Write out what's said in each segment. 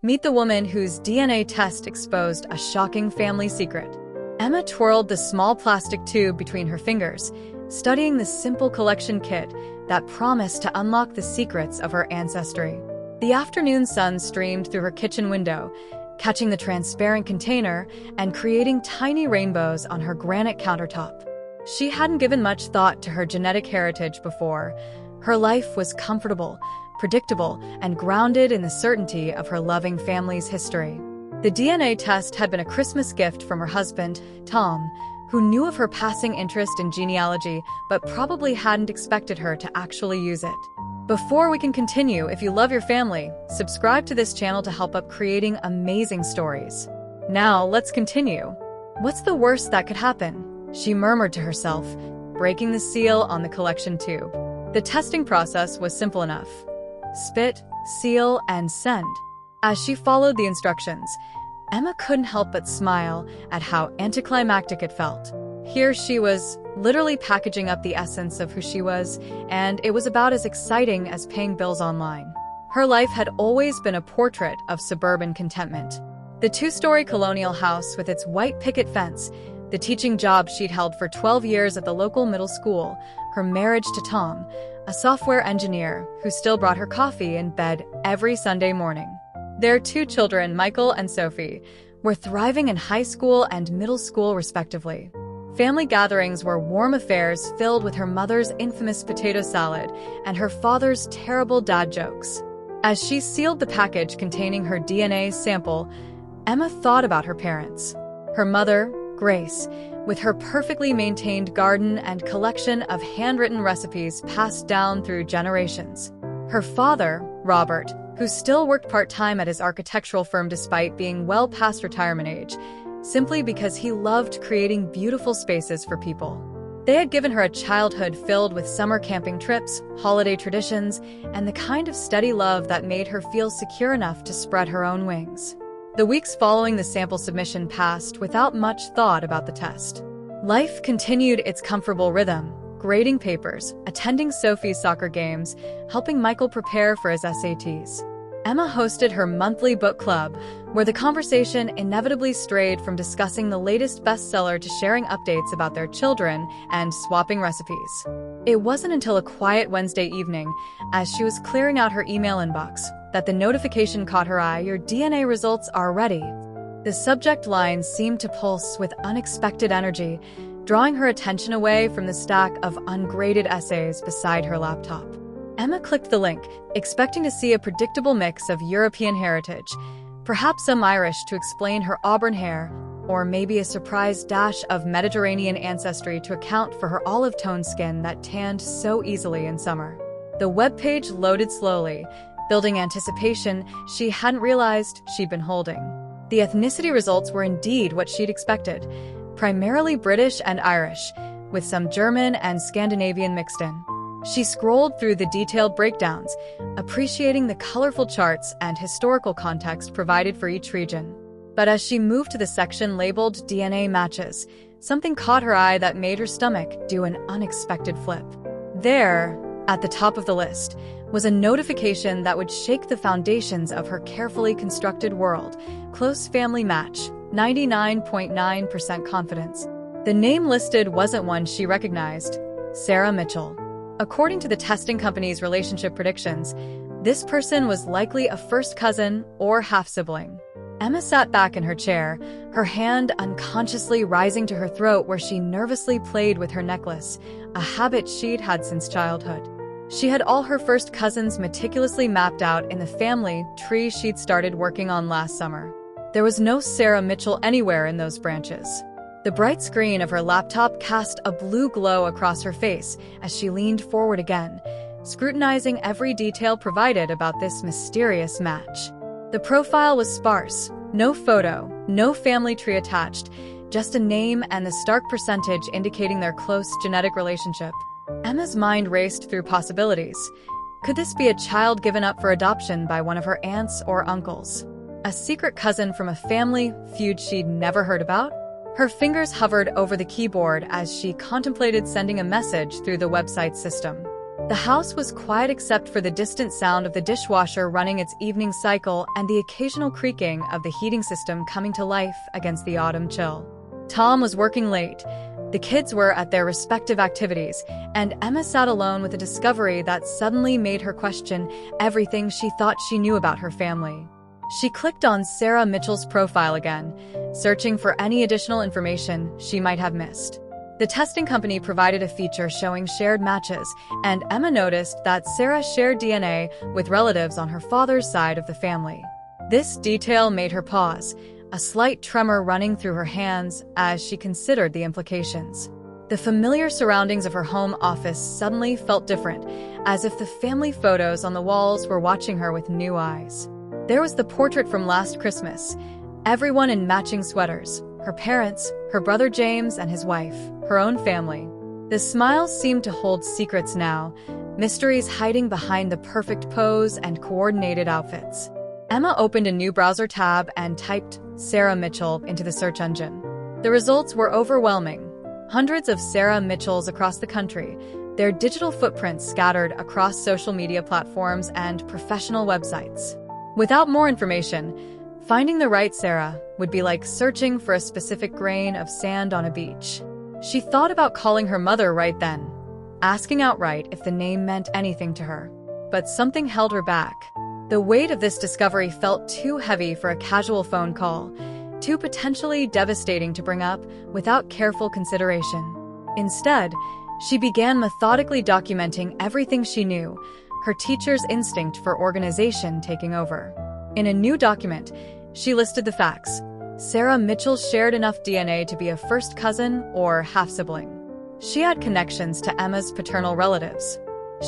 Meet the woman whose DNA test exposed a shocking family secret. Emma twirled the small plastic tube between her fingers, studying the simple collection kit that promised to unlock the secrets of her ancestry. The afternoon sun streamed through her kitchen window, catching the transparent container and creating tiny rainbows on her granite countertop. She hadn't given much thought to her genetic heritage before. Her life was comfortable, predictable, and grounded in the certainty of her loving family's history. The DNA test had been a Christmas gift from her husband, Tom, who knew of her passing interest in genealogy but probably hadn't expected her to actually use it. Before we can continue, if you love your family, subscribe to this channel to help up creating amazing stories. Now, let's continue. What's the worst that could happen? She murmured to herself, breaking the seal on the collection tube. The testing process was simple enough. Spit, seal, and send. As she followed the instructions, Emma couldn't help but smile at how anticlimactic it felt. Here she was, literally packaging up the essence of who she was, and it was about as exciting as paying bills online. Her life had always been a portrait of suburban contentment. The two-story colonial house with its white picket fence, the teaching job she'd held for 12 years at the local middle school, her marriage to Tom, a software engineer who still brought her coffee in bed every Sunday morning. Their two children, Michael and Sophie, were thriving in high school and middle school respectively. Family gatherings were warm affairs filled with her mother's infamous potato salad and her father's terrible dad jokes. As she sealed the package containing her DNA sample, Emma thought about her parents. Her mother, Grace, with her perfectly maintained garden and collection of handwritten recipes passed down through generations. Her father, Robert, who still worked part-time at his architectural firm despite being well past retirement age, simply because he loved creating beautiful spaces for people. They had given her a childhood filled with summer camping trips, holiday traditions, and the kind of steady love that made her feel secure enough to spread her own wings. The weeks following the sample submission passed without much thought about the test. Life continued its comfortable rhythm, grading papers, attending Sophie's soccer games, helping Michael prepare for his SATs. Emma hosted her monthly book club, where the conversation inevitably strayed from discussing the latest bestseller to sharing updates about their children and swapping recipes. It wasn't until a quiet Wednesday evening, as she was clearing out her email inbox, that the notification caught her eye. "Your DNA results are ready." The subject line seemed to pulse with unexpected energy, drawing her attention away from the stack of ungraded essays beside her laptop. Emma clicked the link, expecting to see a predictable mix of European heritage, perhaps some Irish to explain her auburn hair, or maybe a surprise dash of Mediterranean ancestry to account for her olive-toned skin that tanned so easily in summer. The webpage loaded slowly, building anticipation she hadn't realized she'd been holding. The ethnicity results were indeed what she'd expected, primarily British and Irish, with some German and Scandinavian mixed in. She scrolled through the detailed breakdowns, appreciating the colorful charts and historical context provided for each region. But as she moved to the section labeled DNA matches, something caught her eye that made her stomach do an unexpected flip. There, at the top of the list, was a notification that would shake the foundations of her carefully constructed world. Close family match, 99.9% confidence. The name listed wasn't one she recognized: Sarah Mitchell. According to the testing company's relationship predictions, this person was likely a first cousin or half-sibling. Emma sat back in her chair, her hand unconsciously rising to her throat where she nervously played with her necklace, a habit she'd had since childhood. She had all her first cousins meticulously mapped out in the family tree she'd started working on last summer. There was no Sarah Mitchell anywhere in those branches. The bright screen of her laptop cast a blue glow across her face as she leaned forward again, scrutinizing every detail provided about this mysterious match. The profile was sparse, no photo, no family tree attached, just a name and the stark percentage indicating their close genetic relationship. Emma's mind raced through possibilities. Could this be a child given up for adoption by one of her aunts or uncles? A secret cousin from a family feud she'd never heard about? Her fingers hovered over the keyboard as she contemplated sending a message through the website system. The house was quiet except for the distant sound of the dishwasher running its evening cycle and the occasional creaking of the heating system coming to life against the autumn chill. Tom was working late. The kids were at their respective activities, and Emma sat alone with a discovery that suddenly made her question everything she thought she knew about her family. She clicked on Sarah Mitchell's profile again, searching for any additional information she might have missed. The testing company provided a feature showing shared matches, and Emma noticed that Sarah shared DNA with relatives on her father's side of the family. This detail made her pause, a slight tremor running through her hands as she considered the implications. The familiar surroundings of her home office suddenly felt different, as if the family photos on the walls were watching her with new eyes. There was the portrait from last Christmas, everyone in matching sweaters, her parents, her brother James and his wife, her own family. The smiles seemed to hold secrets now, mysteries hiding behind the perfect pose and coordinated outfits. Emma opened a new browser tab and typed Sarah Mitchell into the search engine. The results were overwhelming. Hundreds of Sarah Mitchells across the country, their digital footprints scattered across social media platforms and professional websites. Without more information, finding the right Sarah would be like searching for a specific grain of sand on a beach. She thought about calling her mother right then, asking outright if the name meant anything to her. But something held her back. The weight of this discovery felt too heavy for a casual phone call, too potentially devastating to bring up without careful consideration. Instead, she began methodically documenting everything she knew, her teacher's instinct for organization taking over. In a new document, she listed the facts. Sarah Mitchell shared enough DNA to be a first cousin or half-sibling. She had connections to Emma's paternal relatives.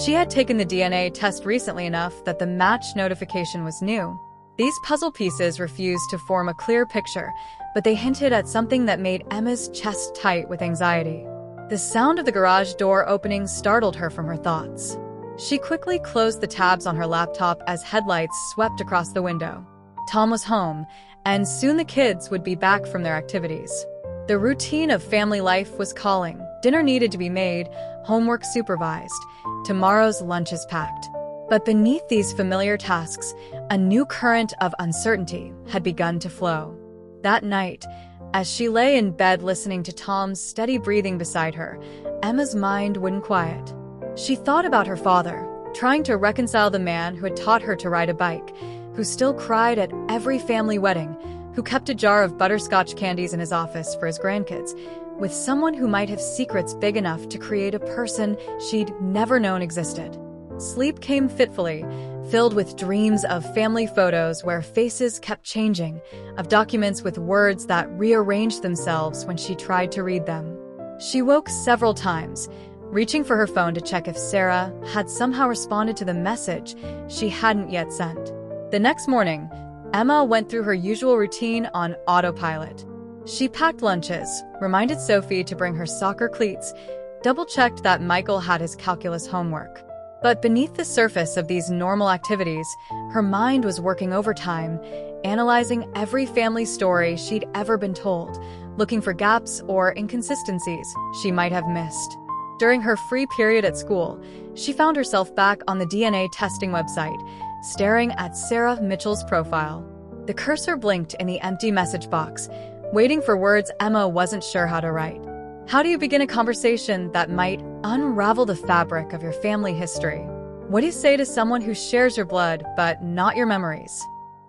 She had taken the DNA test recently enough that the match notification was new. These puzzle pieces refused to form a clear picture, but they hinted at something that made Emma's chest tight with anxiety. The sound of the garage door opening startled her from her thoughts. She quickly closed the tabs on her laptop as headlights swept across the window. Tom was home, and soon the kids would be back from their activities. The routine of family life was calling. Dinner needed to be made, homework supervised, tomorrow's lunches packed. But beneath these familiar tasks, a new current of uncertainty had begun to flow. That night, as she lay in bed listening to Tom's steady breathing beside her, Emma's mind wouldn't quiet. She thought about her father, trying to reconcile the man who had taught her to ride a bike, who still cried at every family wedding, who kept a jar of butterscotch candies in his office for his grandkids, with someone who might have secrets big enough to create a person she'd never known existed. Sleep came fitfully, filled with dreams of family photos where faces kept changing, of documents with words that rearranged themselves when she tried to read them. She woke several times, reaching for her phone to check if Sarah had somehow responded to the message she hadn't yet sent. The next morning, Emma went through her usual routine on autopilot. She packed lunches, reminded Sophie to bring her soccer cleats, double-checked that Michael had his calculus homework. But beneath the surface of these normal activities, her mind was working overtime, analyzing every family story she'd ever been told, looking for gaps or inconsistencies she might have missed. During her free period at school, she found herself back on the DNA testing website, staring at Sarah Mitchell's profile. The cursor blinked in the empty message box, waiting for words Emma wasn't sure how to write. How do you begin a conversation that might unravel the fabric of your family history? What do you say to someone who shares your blood but not your memories?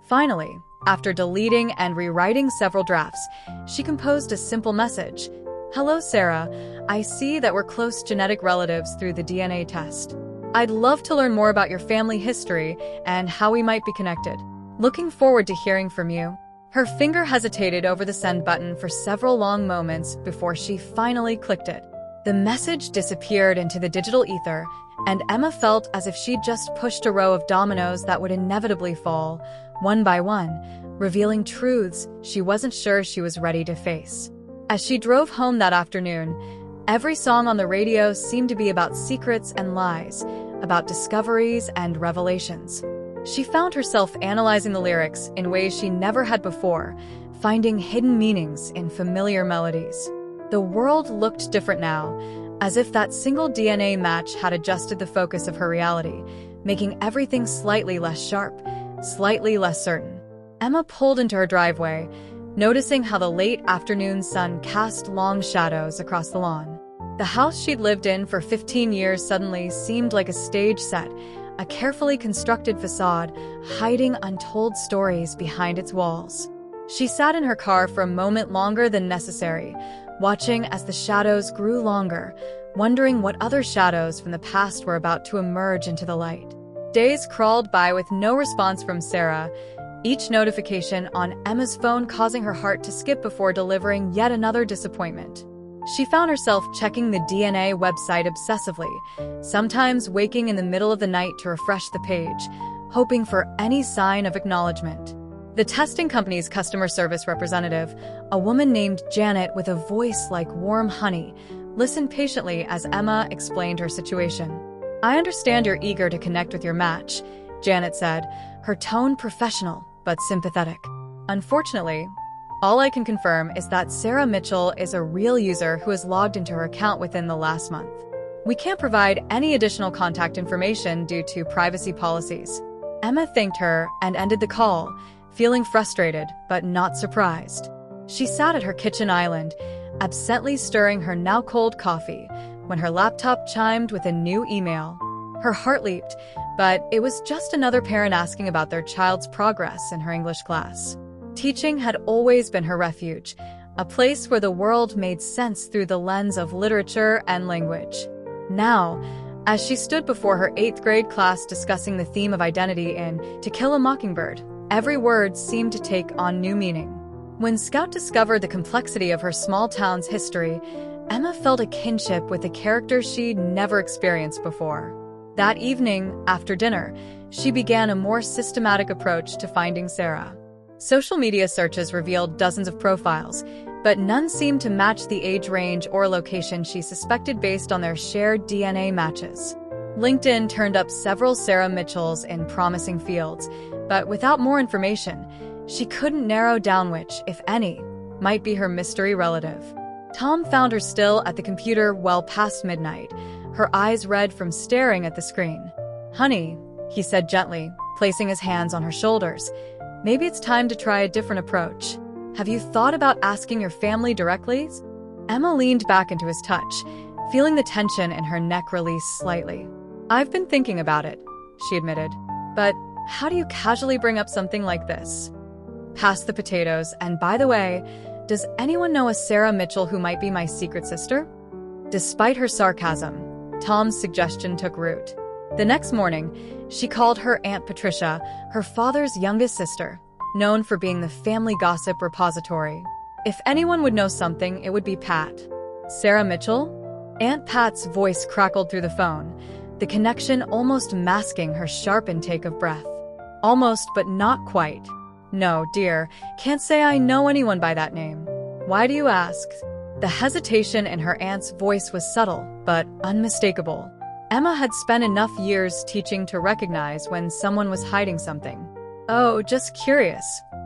Finally, after deleting and rewriting several drafts, she composed a simple message. Hello, Sarah. I see that we're close genetic relatives through the DNA test. I'd love to learn more about your family history and how we might be connected. Looking forward to hearing from you. Her finger hesitated over the send button for several long moments before she finally clicked it. The message disappeared into the digital ether, and Emma felt as if she'd just pushed a row of dominoes that would inevitably fall, one by one, revealing truths she wasn't sure she was ready to face. As she drove home that afternoon, every song on the radio seemed to be about secrets and lies, about discoveries and revelations. She found herself analyzing the lyrics in ways she never had before, finding hidden meanings in familiar melodies. The world looked different now, as if that single DNA match had adjusted the focus of her reality, making everything slightly less sharp, slightly less certain. Emma pulled into her driveway, noticing how the late afternoon sun cast long shadows across the lawn. The house she'd lived in for 15 years suddenly seemed like a stage set, a carefully constructed facade hiding untold stories behind its walls. She sat in her car for a moment longer than necessary, watching as the shadows grew longer, wondering what other shadows from the past were about to emerge into the light. Days crawled by with no response from Sarah, each notification on Emma's phone causing her heart to skip before delivering yet another disappointment. She found herself checking the DNA website obsessively, sometimes waking in the middle of the night to refresh the page, hoping for any sign of acknowledgement. The testing company's customer service representative, a woman named Janet with a voice like warm honey, listened patiently as Emma explained her situation. "I understand you're eager to connect with your match," Janet said, her tone professional but sympathetic. "Unfortunately, all I can confirm is that Sarah Mitchell is a real user who has logged into her account within the last month. We can't provide any additional contact information due to privacy policies." Emma thanked her and ended the call, feeling frustrated but not surprised. She sat at her kitchen island, absently stirring her now-cold coffee, when her laptop chimed with a new email. Her heart leaped, but it was just another parent asking about their child's progress in her English class. Teaching had always been her refuge, a place where the world made sense through the lens of literature and language. Now, as she stood before her 8th grade class discussing the theme of identity in To Kill a Mockingbird, every word seemed to take on new meaning. When Scout discovered the complexity of her small town's history, Emma felt a kinship with the characters she'd never experienced before. That evening, after dinner, she began a more systematic approach to finding Sarah. Social media searches revealed dozens of profiles, but none seemed to match the age range or location she suspected based on their shared DNA matches. LinkedIn turned up several Sarah Mitchells in promising fields, but without more information, she couldn't narrow down which, if any, might be her mystery relative. Tom found her still at the computer well past midnight, her eyes red from staring at the screen. "Honey," he said gently, placing his hands on her shoulders, "maybe it's time to try a different approach. Have you thought about asking your family directly?" Emma leaned back into his touch, feeling the tension in her neck release slightly. "I've been thinking about it," she admitted. "But how do you casually bring up something like this? Pass the potatoes, and by the way, does anyone know a Sarah Mitchell who might be my secret sister?" Despite her sarcasm, Tom's suggestion took root. The next morning, she called her Aunt Patricia, her father's youngest sister, known for being the family gossip repository. If anyone would know something, it would be Pat. "Sarah Mitchell?" Aunt Pat's voice crackled through the phone, the connection almost masking her sharp intake of breath. "Almost, but not quite. No, dear, can't say I know anyone by that name. Why do you ask?" The hesitation in her aunt's voice was subtle, but unmistakable. Emma had spent enough years teaching to recognize when someone was hiding something. "Oh, just curious,"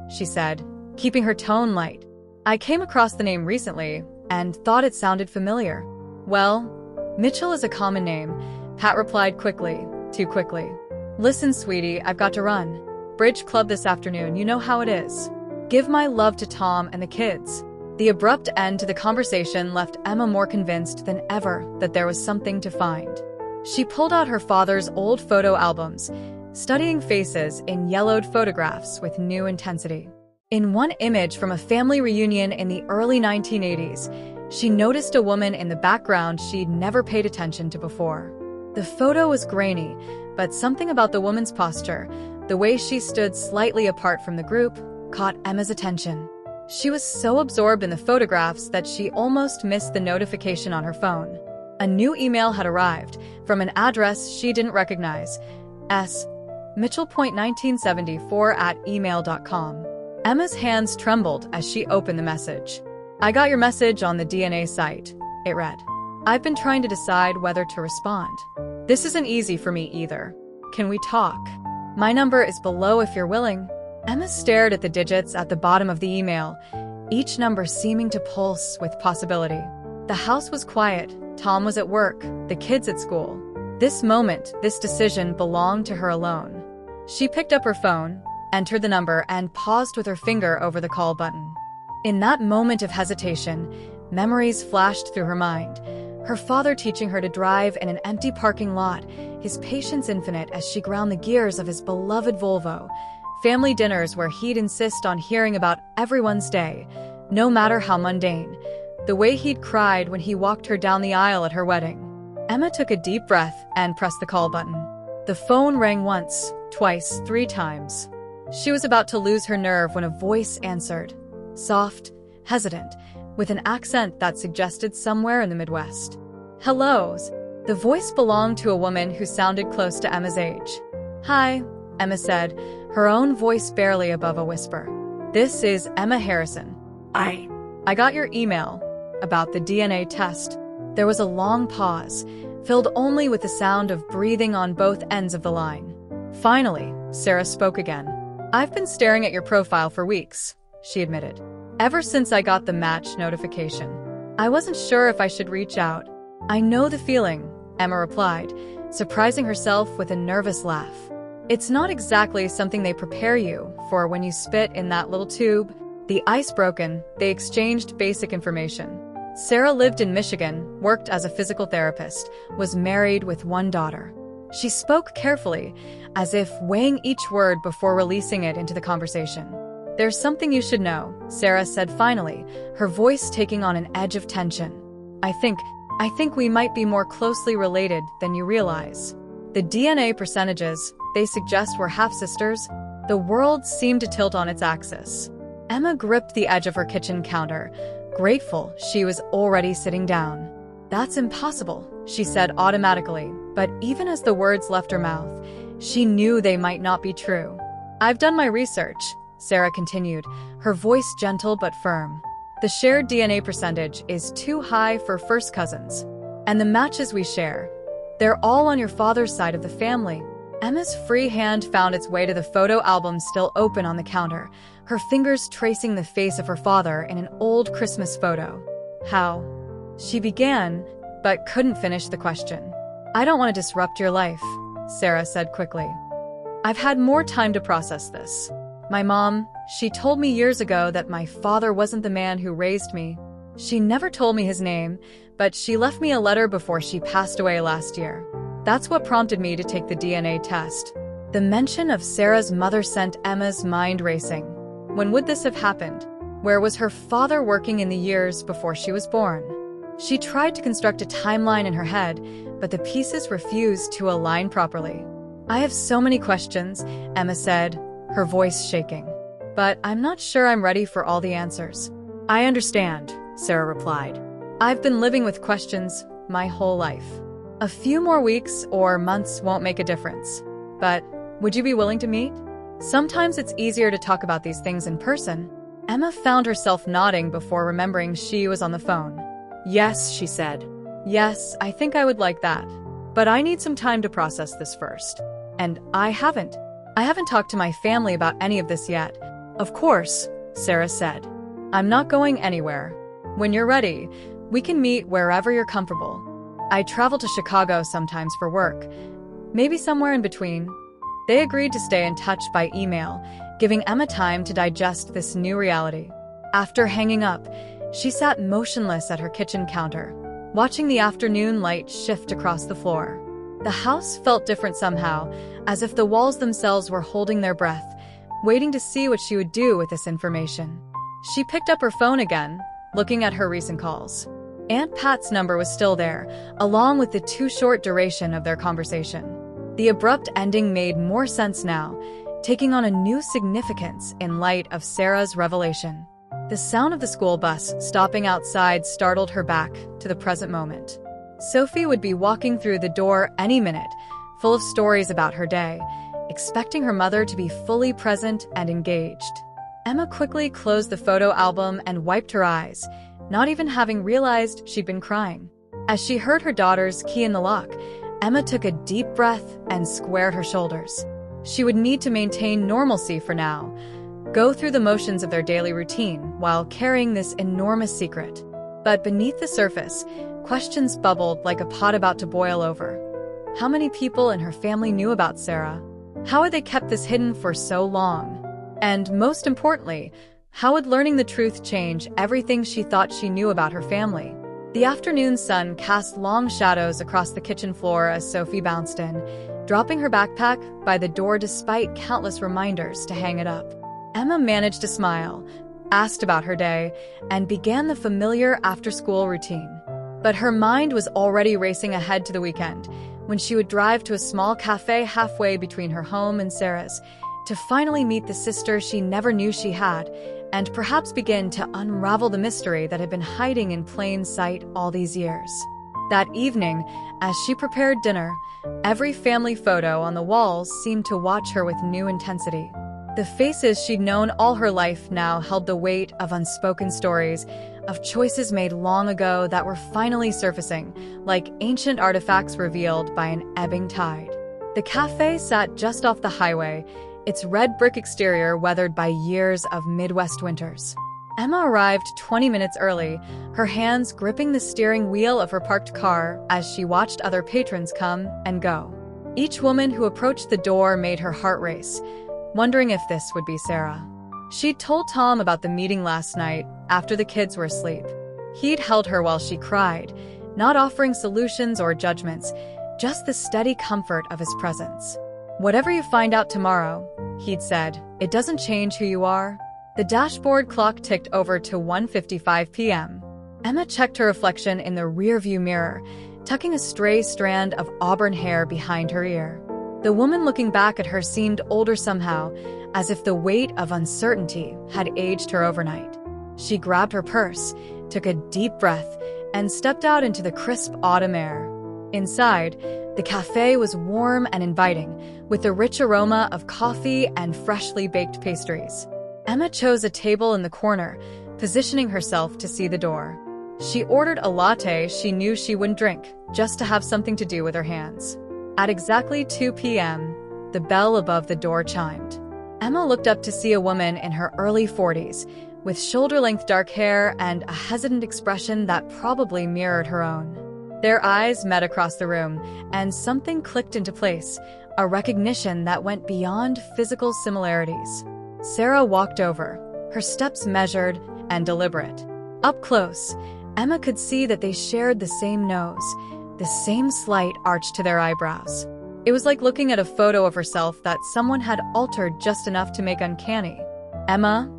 she said, keeping her tone light. "I came across the name recently and thought it sounded familiar." "Well, Mitchell is a common name," Pat replied quickly, too quickly. "Listen, sweetie, I've got to run. Bridge club this afternoon, you know how it is. Give my love to Tom and the kids." The abrupt end to the conversation left Emma more convinced than ever that there was something to find. She pulled out her father's old photo albums, studying faces in yellowed photographs with new intensity. In one image from a family reunion in the early 1980s, she noticed a woman in the background she'd never paid attention to before. The photo was grainy, but something about the woman's posture, the way she stood slightly apart from the group, caught Emma's attention. She was so absorbed in the photographs that she almost missed the notification on her phone. A new email had arrived from an address she didn't recognize. Mitchell.1974@email.com. Emma's hands trembled as she opened the message. "I got your message on the DNA site," it read. "I've been trying to decide whether to respond. This isn't easy for me either. Can we talk? My number is below if you're willing." Emma stared at the digits at the bottom of the email, each number seeming to pulse with possibility. The house was quiet, Tom was at work, the kids at school. This moment, this decision belonged to her alone. She picked up her phone, entered the number, and paused with her finger over the call button. In that moment of hesitation, memories flashed through her mind. Her father teaching her to drive in an empty parking lot, his patience infinite as she ground the gears of his beloved Volvo, family dinners where he'd insist on hearing about everyone's day, no matter how mundane, the way he'd cried when he walked her down the aisle at her wedding. Emma took a deep breath and pressed the call button. The phone rang once, twice, 3 times. She was about to lose her nerve when a voice answered, soft, hesitant, with an accent that suggested somewhere in the Midwest. Hello. The voice belonged to a woman who sounded close to Emma's age. Hi, Emma said, her own voice barely above a whisper. This is Emma Harrison. I got your email about the DNA test. There was a long pause, filled only with the sound of breathing on both ends of the line. Finally, Sarah spoke again. I've been staring at your profile for weeks, she admitted. Ever since I got the match notification. I wasn't sure if I should reach out. I know the feeling, Emma replied, surprising herself with a nervous laugh. It's not exactly something they prepare you for when you spit in that little tube. The ice broken, they exchanged basic information. Sarah lived in Michigan, worked as a physical therapist, was married with 1 daughter. She spoke carefully, as if weighing each word before releasing it into the conversation. There's something you should know, Sarah said finally, her voice taking on an edge of tension. I think we might be more closely related than you realize. The DNA percentages they suggest we're half-sisters. The world seemed to tilt on its axis. Emma gripped the edge of her kitchen counter, grateful she was already sitting down. That's impossible, she said automatically, but even as the words left her mouth, she knew they might not be true. I've done my research, Sarah continued, her voice gentle but firm. The shared DNA percentage is too high for first cousins. And the matches we share, they're all on your father's side of the family. Emma's free hand found its way to the photo album still open on the counter, her fingers tracing the face of her father in an old Christmas photo. How? She began, but couldn't finish the question. I don't want to disrupt your life, Sarah said quickly. I've had more time to process this. My mom, she told me years ago that my father wasn't the man who raised me. She never told me his name, but she left me a letter before she passed away last year. That's what prompted me to take the DNA test. The mention of Sarah's mother sent Emma's mind racing. When would this have happened? Where was her father working in the years before she was born? She tried to construct a timeline in her head, but the pieces refused to align properly. I have so many questions, Emma said, her voice shaking. But I'm not sure I'm ready for all the answers. I understand, Sarah replied. I've been living with questions my whole life. A few more weeks or months won't make a difference. But would you be willing to meet? Sometimes it's easier to talk about these things in person. Emma found herself nodding before remembering she was on the phone. Yes, she said. Yes, I think I would like that. But I need some time to process this first. And I haven't talked to my family about any of this yet. Of course, Sarah said. I'm not going anywhere. When you're ready, we can meet wherever you're comfortable. I travel to Chicago sometimes for work. Maybe somewhere in between. They agreed to stay in touch by email, giving Emma time to digest this new reality. After hanging up, she sat motionless at her kitchen counter, watching the afternoon light shift across the floor. The house felt different somehow, as if the walls themselves were holding their breath, waiting to see what she would do with this information. She picked up her phone again, looking at her recent calls. Aunt Pat's number was still there, along with the too short duration of their conversation. The abrupt ending made more sense now, taking on a new significance in light of Sarah's revelation. The sound of the school bus stopping outside startled her back to the present moment. Sophie would be walking through the door any minute, full of stories about her day, expecting her mother to be fully present and engaged. Emma quickly closed the photo album and wiped her eyes, not even having realized she'd been crying. As she heard her daughter's key in the lock, Emma took a deep breath and squared her shoulders. She would need to maintain normalcy for now, go through the motions of their daily routine while carrying this enormous secret. But beneath the surface, Questions bubbled like a pot about to boil over. How many people in her family knew about Sarah? How had they kept this hidden for so long? And most importantly, how would learning the truth change everything she thought she knew about her family? The afternoon sun cast long shadows across the kitchen floor as Sophie bounced in, dropping her backpack by the door despite countless reminders to hang it up. Emma managed to smile, asked about her day, and began the familiar after-school routine. But her mind was already racing ahead to the weekend, when she would drive to a small cafe halfway between her home and Sarah's, to finally meet the sister she never knew she had, and perhaps begin to unravel the mystery that had been hiding in plain sight all these years. That evening, as she prepared dinner, every family photo on the walls seemed to watch her with new intensity. The faces she'd known all her life now held the weight of unspoken stories, of choices made long ago that were finally surfacing, like ancient artifacts revealed by an ebbing tide. The cafe sat just off the highway, its red brick exterior weathered by years of Midwest winters. Emma arrived 20 minutes early, her hands gripping the steering wheel of her parked car as she watched other patrons come and go. Each woman who approached the door made her heart race, wondering if this would be Sarah. She'd told Tom about the meeting last night after the kids were asleep. He'd held her while she cried, not offering solutions or judgments, just the steady comfort of his presence. "Whatever you find out tomorrow," he'd said, "it doesn't change who you are." The dashboard clock ticked over to 1:55 p.m. Emma checked her reflection in the rearview mirror, tucking a stray strand of auburn hair behind her ear. The woman looking back at her seemed older somehow, as if the weight of uncertainty had aged her overnight. She grabbed her purse, took a deep breath, and stepped out into the crisp autumn air. Inside, the cafe was warm and inviting, with the rich aroma of coffee and freshly baked pastries. Emma chose a table in the corner, positioning herself to see the door. She ordered a latte she knew she wouldn't drink, just to have something to do with her hands. At exactly 2 p.m., the bell above the door chimed. Emma looked up to see a woman in her early 40s, with shoulder-length dark hair and a hesitant expression that probably mirrored her own. Their eyes met across the room, and something clicked into place, a recognition that went beyond physical similarities. Sarah walked over, her steps measured and deliberate. Up close, Emma could see that they shared the same nose, the same slight arch to their eyebrows. It was like looking at a photo of herself that someone had altered just enough to make uncanny. "Emma?"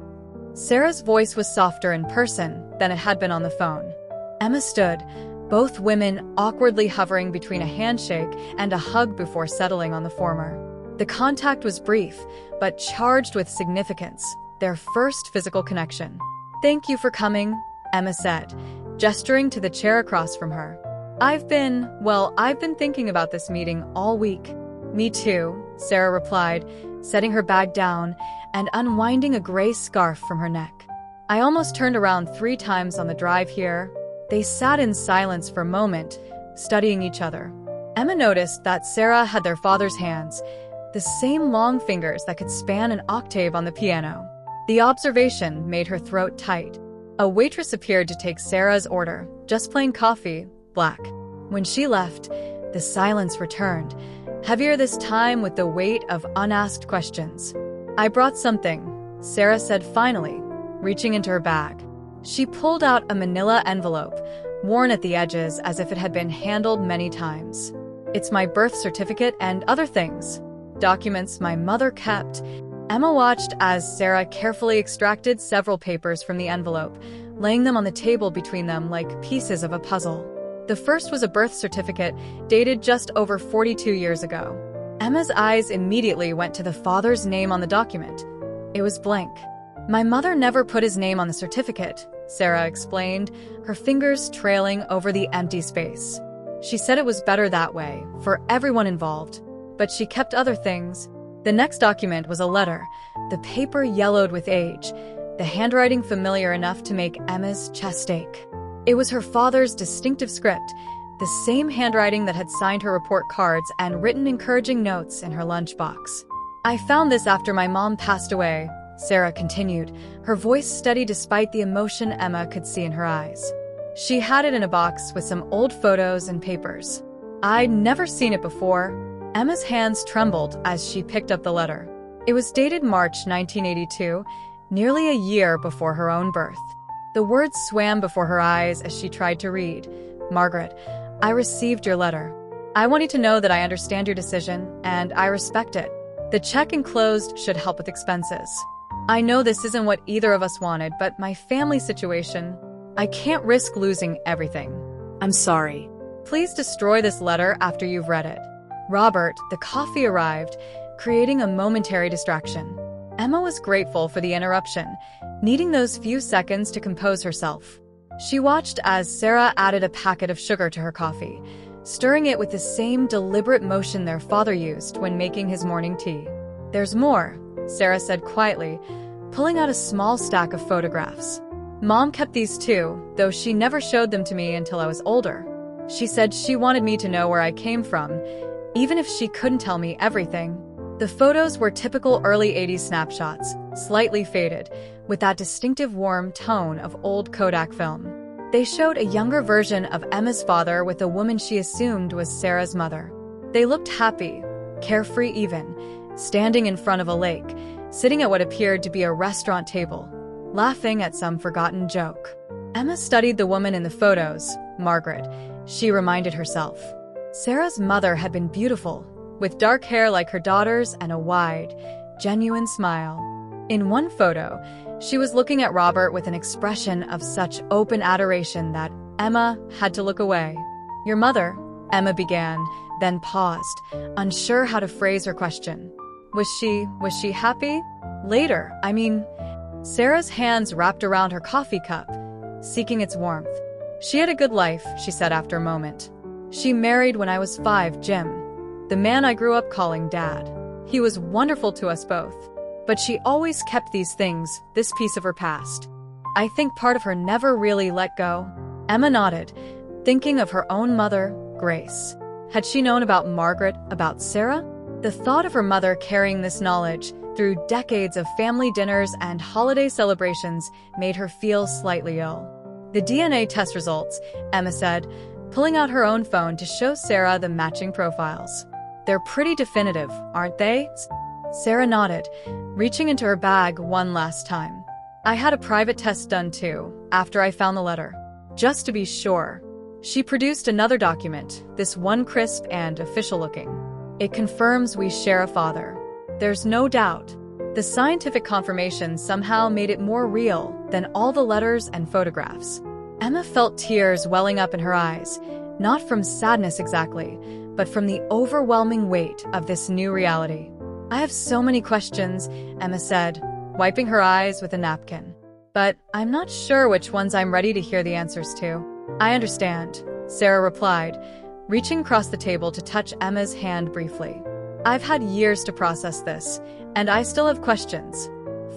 Sarah's voice was softer in person than it had been on the phone. Emma stood, both women awkwardly hovering between a handshake and a hug before settling on the former. The contact was brief, but charged with significance, their first physical connection. "Thank you for coming," Emma said, gesturing to the chair across from her. I've been thinking about this meeting all week." "Me too," Sarah replied, setting her bag down and unwinding a gray scarf from her neck. "I almost turned around 3 times on the drive here." They sat in silence for a moment, studying each other. Emma noticed that Sarah had their father's hands, the same long fingers that could span an octave on the piano. The observation made her throat tight. A waitress appeared to take Sarah's order, just plain coffee, black. When she left, the silence returned, heavier this time with the weight of unasked questions. "I brought something," Sarah said finally, reaching into her bag. She pulled out a manila envelope, worn at the edges as if it had been handled many times. "It's my birth certificate and other things. Documents my mother kept." Emma watched as Sarah carefully extracted several papers from the envelope, laying them on the table between them like pieces of a puzzle. The first was a birth certificate dated just over 42 years ago. Emma's eyes immediately went to the father's name on the document. It was blank. "My mother never put his name on the certificate," Sarah explained, her fingers trailing over the empty space. "She said it was better that way, for everyone involved. But she kept other things." The next document was a letter, the paper yellowed with age, the handwriting familiar enough to make Emma's chest ache. It was her father's distinctive script, the same handwriting that had signed her report cards and written encouraging notes in her lunchbox. "I found this after my mom passed away," Sarah continued, her voice steady despite the emotion Emma could see in her eyes. She had it in a box with some old photos and papers. I'd never seen it before. Emma's hands trembled as she picked up the letter. It was dated March 1982, nearly a year before her own birth. The words swam before her eyes as she tried to read. Margaret, I received your letter. I want you to know that I understand your decision, and I respect it. The check enclosed should help with expenses. I know this isn't what either of us wanted, but my family situation, I can't risk losing everything. I'm sorry. Please destroy this letter after you've read it. Robert, the coffee arrived, creating a momentary distraction. Emma was grateful for the interruption, needing those few seconds to compose herself. She watched as Sarah added a packet of sugar to her coffee, stirring it with the same deliberate motion their father used when making his morning tea. There's more, Sarah said quietly, pulling out a small stack of photographs. Mom kept these too, though she never showed them to me until I was older. She said she wanted me to know where I came from, even if she couldn't tell me everything. The photos were typical early 80s snapshots, slightly faded, with that distinctive warm tone of old Kodak film. They showed a younger version of Emma's father with a woman she assumed was Sarah's mother. They looked happy, carefree even, standing in front of a lake, sitting at what appeared to be a restaurant table, laughing at some forgotten joke. Emma studied the woman in the photos, Margaret, she reminded herself. Sarah's mother had been beautiful, with dark hair like her daughter's and a wide, genuine smile. In one photo, she was looking at Robert with an expression of such open adoration that Emma had to look away. Your mother, Emma began, then paused, unsure how to phrase her question. Was she happy? Later, Sarah's hands wrapped around her coffee cup, seeking its warmth. She had a good life, she said after a moment. She married when I was 5, Jim, the man I grew up calling Dad. He was wonderful to us both. But she always kept these things, this piece of her past. I think part of her never really let go. Emma nodded, thinking of her own mother, Grace. Had she known about Margaret, about Sarah? The thought of her mother carrying this knowledge through decades of family dinners and holiday celebrations made her feel slightly ill. The DNA test results, Emma said, pulling out her own phone to show Sarah the matching profiles. They're pretty definitive, aren't they? Sarah nodded, reaching into her bag one last time. I had a private test done too, after I found the letter. Just to be sure. She produced another document, this one crisp and official looking. It confirms we share a father. There's no doubt. The scientific confirmation somehow made it more real than all the letters and photographs. Emma felt tears welling up in her eyes, not from sadness exactly, but from the overwhelming weight of this new reality. I have so many questions, Emma said, wiping her eyes with a napkin. But I'm not sure which ones I'm ready to hear the answers to. I understand, Sarah replied, reaching across the table to touch Emma's hand briefly. I've had years to process this, and I still have questions.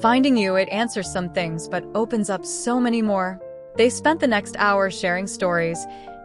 Finding you, it answers some things, but opens up so many more. They spent the next hour sharing stories,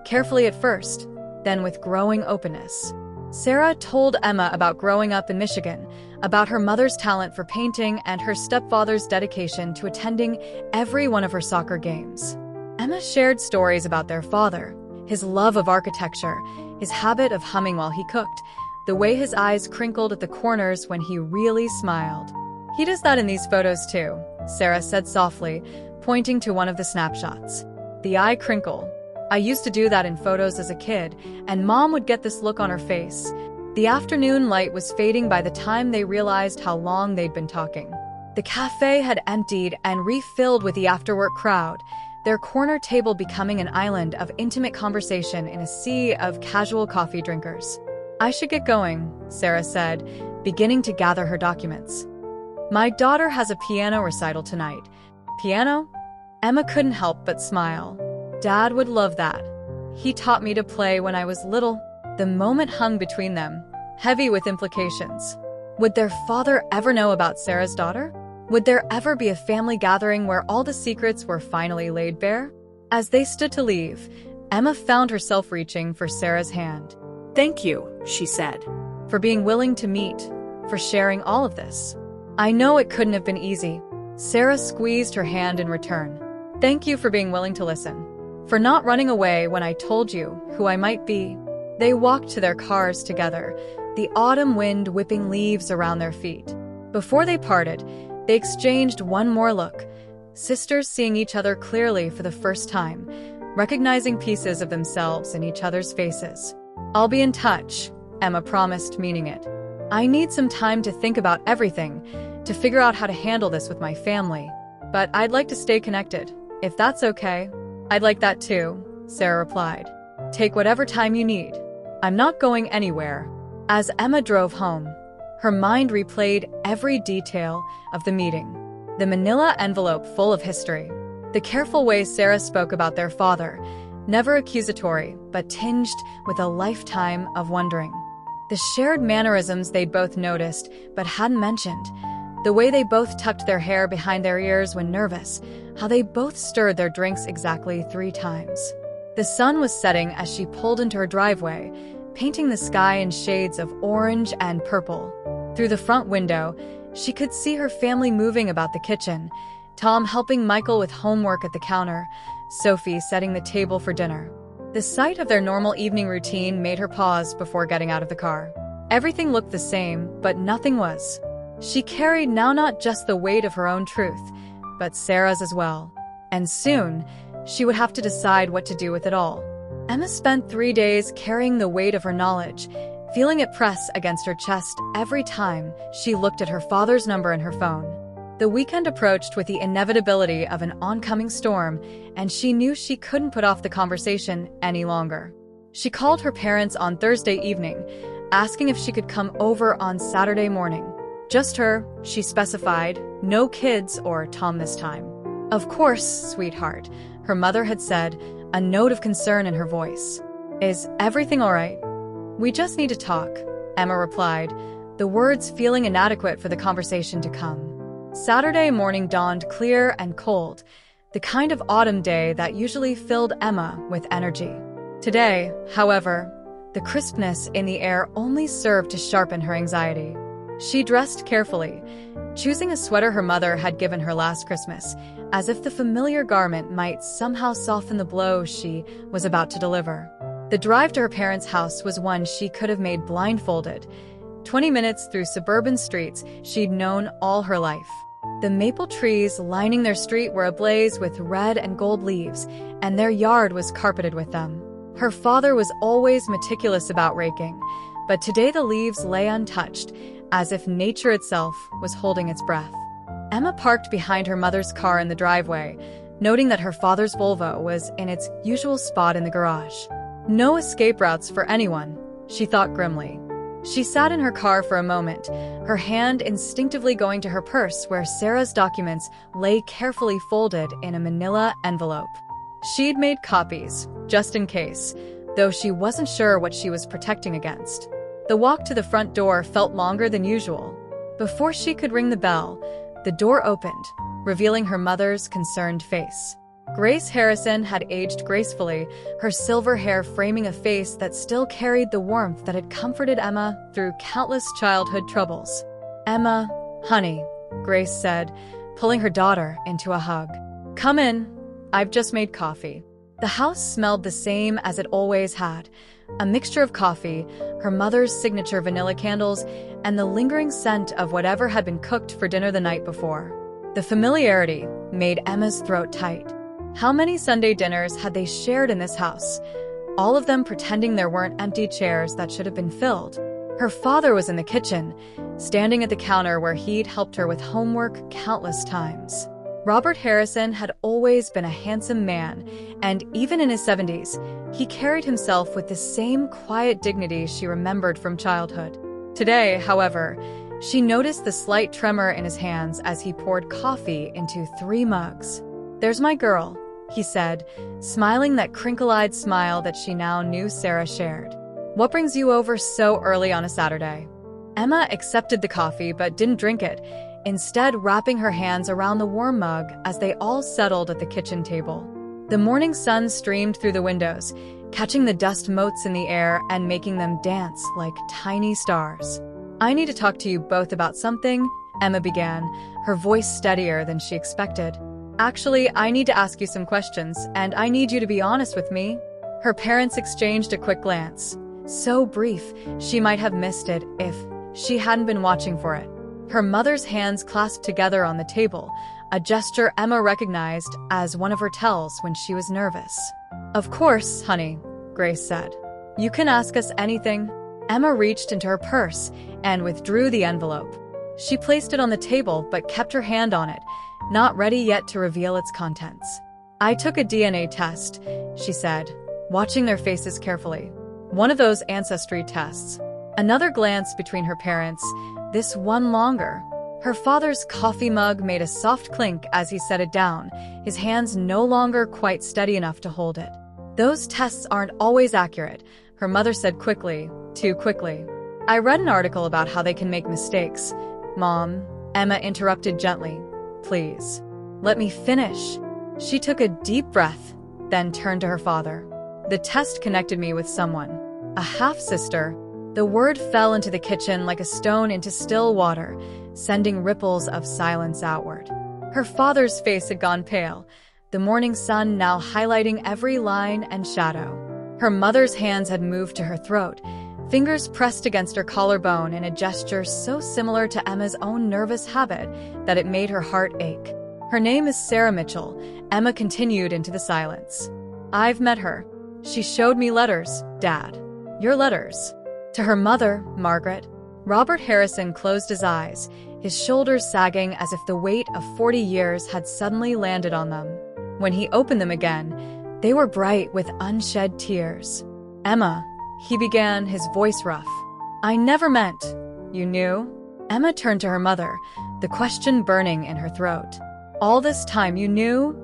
carefully at first, then with growing openness. Sarah told Emma about growing up in Michigan, about her mother's talent for painting and her stepfather's dedication to attending every one of her soccer games. Emma shared stories about their father, his love of architecture, his habit of humming while he cooked, the way his eyes crinkled at the corners when he really smiled. He does that in these photos too, Sarah said softly, pointing to one of the snapshots. The eye crinkle. I used to do that in photos as a kid, and Mom would get this look on her face. The afternoon light was fading by the time they realized how long they'd been talking. The cafe had emptied and refilled with the after-work crowd, their corner table becoming an island of intimate conversation in a sea of casual coffee drinkers. I should get going, Sarah said, beginning to gather her documents. My daughter has a piano recital tonight. Piano? Emma couldn't help but smile. Dad would love that. He taught me to play when I was little. The moment hung between them, heavy with implications. Would their father ever know about Sarah's daughter? Would there ever be a family gathering where all the secrets were finally laid bare? As they stood to leave, Emma found herself reaching for Sarah's hand. Thank you, she said. For being willing to meet, for sharing all of this. I know it couldn't have been easy. Sarah squeezed her hand in return. Thank you for being willing to listen. for not running away when I told you who I might be." They walked to their cars together, the autumn wind whipping leaves around their feet. Before they parted, they exchanged one more look, sisters seeing each other clearly for the first time, recognizing pieces of themselves in each other's faces. "I'll be in touch," Emma promised, meaning it. "I need some time to think about everything, to figure out how to handle this with my family. But I'd like to stay connected, if that's okay." "I'd like that too," Sarah replied. "Take whatever time you need. I'm not going anywhere." As Emma drove home, her mind replayed every detail of the meeting. The manila envelope full of history. The careful way Sarah spoke about their father, never accusatory, but tinged with a lifetime of wondering. The shared mannerisms they'd both noticed but hadn't mentioned. The way they both tucked their hair behind their ears when nervous. How they both stirred their drinks exactly 3 times. The sun was setting as she pulled into her driveway, painting the sky in shades of orange and purple. Through the front window, she could see her family moving about the kitchen, Tom helping Michael with homework at the counter, Sophie setting the table for dinner. The sight of their normal evening routine made her pause before getting out of the car. Everything looked the same, but nothing was. She carried now not just the weight of her own truth, but Sarah's as well. And soon, she would have to decide what to do with it all. Emma spent 3 days carrying the weight of her knowledge, feeling it press against her chest every time she looked at her father's number in her phone. The weekend approached with the inevitability of an oncoming storm, and she knew she couldn't put off the conversation any longer. She called her parents on Thursday evening, asking if she could come over on Saturday morning. Just her, she specified, no kids or Tom this time. "Of course, sweetheart," her mother had said, a note of concern in her voice. "Is everything all right?" "We just need to talk," Emma replied, the words feeling inadequate for the conversation to come. Saturday morning dawned clear and cold, the kind of autumn day that usually filled Emma with energy. Today, however, the crispness in the air only served to sharpen her anxiety. She dressed carefully, choosing a sweater her mother had given her last Christmas, as if the familiar garment might somehow soften the blow she was about to deliver. The drive to her parents' house was one she could have made blindfolded, 20 minutes through suburban streets she'd known all her life. The maple trees lining their street were ablaze with red and gold leaves, and their yard was carpeted with them. Her father was always meticulous about raking, but today the leaves lay untouched, as if nature itself was holding its breath. Emma parked behind her mother's car in the driveway, noting that her father's Volvo was in its usual spot in the garage. No escape routes for anyone, she thought grimly. She sat in her car for a moment, her hand instinctively going to her purse where Sarah's documents lay carefully folded in a manila envelope. She'd made copies, just in case, though she wasn't sure what she was protecting against. The walk to the front door felt longer than usual. Before she could ring the bell, the door opened, revealing her mother's concerned face. Grace Harrison had aged gracefully, her silver hair framing a face that still carried the warmth that had comforted Emma through countless childhood troubles. "Emma, honey," Grace said, pulling her daughter into a hug. "Come in. I've just made coffee." The house smelled the same as it always had, a mixture of coffee, her mother's signature vanilla candles, and the lingering scent of whatever had been cooked for dinner the night before. The familiarity made Emma's throat tight. How many Sunday dinners had they shared in this house? All of them pretending there weren't empty chairs that should have been filled. Her father was in the kitchen, standing at the counter where he'd helped her with homework countless times. Robert Harrison had always been a handsome man, and even in his 70s, he carried himself with the same quiet dignity she remembered from childhood. Today, however, she noticed the slight tremor in his hands as he poured coffee into 3 mugs. "There's my girl," he said, smiling that crinkle-eyed smile that she now knew Sarah shared. "What brings you over so early on a Saturday?" Emma accepted the coffee but didn't drink it, instead wrapping her hands around the warm mug as they all settled at the kitchen table. The morning sun streamed through the windows, catching the dust motes in the air and making them dance like tiny stars. "I need to talk to you both about something," Emma began, her voice steadier than she expected. Actually, I need to ask you some questions, and I need you to be honest with me. Her parents exchanged a quick glance. So brief, she might have missed it if she hadn't been watching for it. Her mother's hands clasped together on the table, a gesture Emma recognized as one of her tells when she was nervous. Of course, honey, Grace said. You can ask us anything. Emma reached into her purse and withdrew the envelope. She placed it on the table but kept her hand on it, not ready yet to reveal its contents. I took a DNA test, she said, watching their faces carefully. One of those ancestry tests. Another glance between her parents, this one longer. Her father's coffee mug made a soft clink as he set it down, his hands no longer quite steady enough to hold it. Those tests aren't always accurate, her mother said quickly, too quickly. I read an article about how they can make mistakes. Mom, Emma interrupted gently. Please, let me finish. She took a deep breath, then turned to her father. The test connected me with someone, a half-sister. The word fell into the kitchen like a stone into still water, sending ripples of silence outward. Her father's face had gone pale, the morning sun now highlighting every line and shadow. Her mother's hands had moved to her throat, fingers pressed against her collarbone in a gesture so similar to Emma's own nervous habit that it made her heart ache. Her name is Sarah Mitchell, Emma continued into the silence. I've met her. She showed me letters, Dad. Your letters. To her mother, Margaret. Robert Harrison closed his eyes, his shoulders sagging as if the weight of 40 years had suddenly landed on them. When he opened them again, they were bright with unshed tears. Emma, he began, his voice rough. I never meant. You knew? Emma turned to her mother, the question burning in her throat. All this time you knew?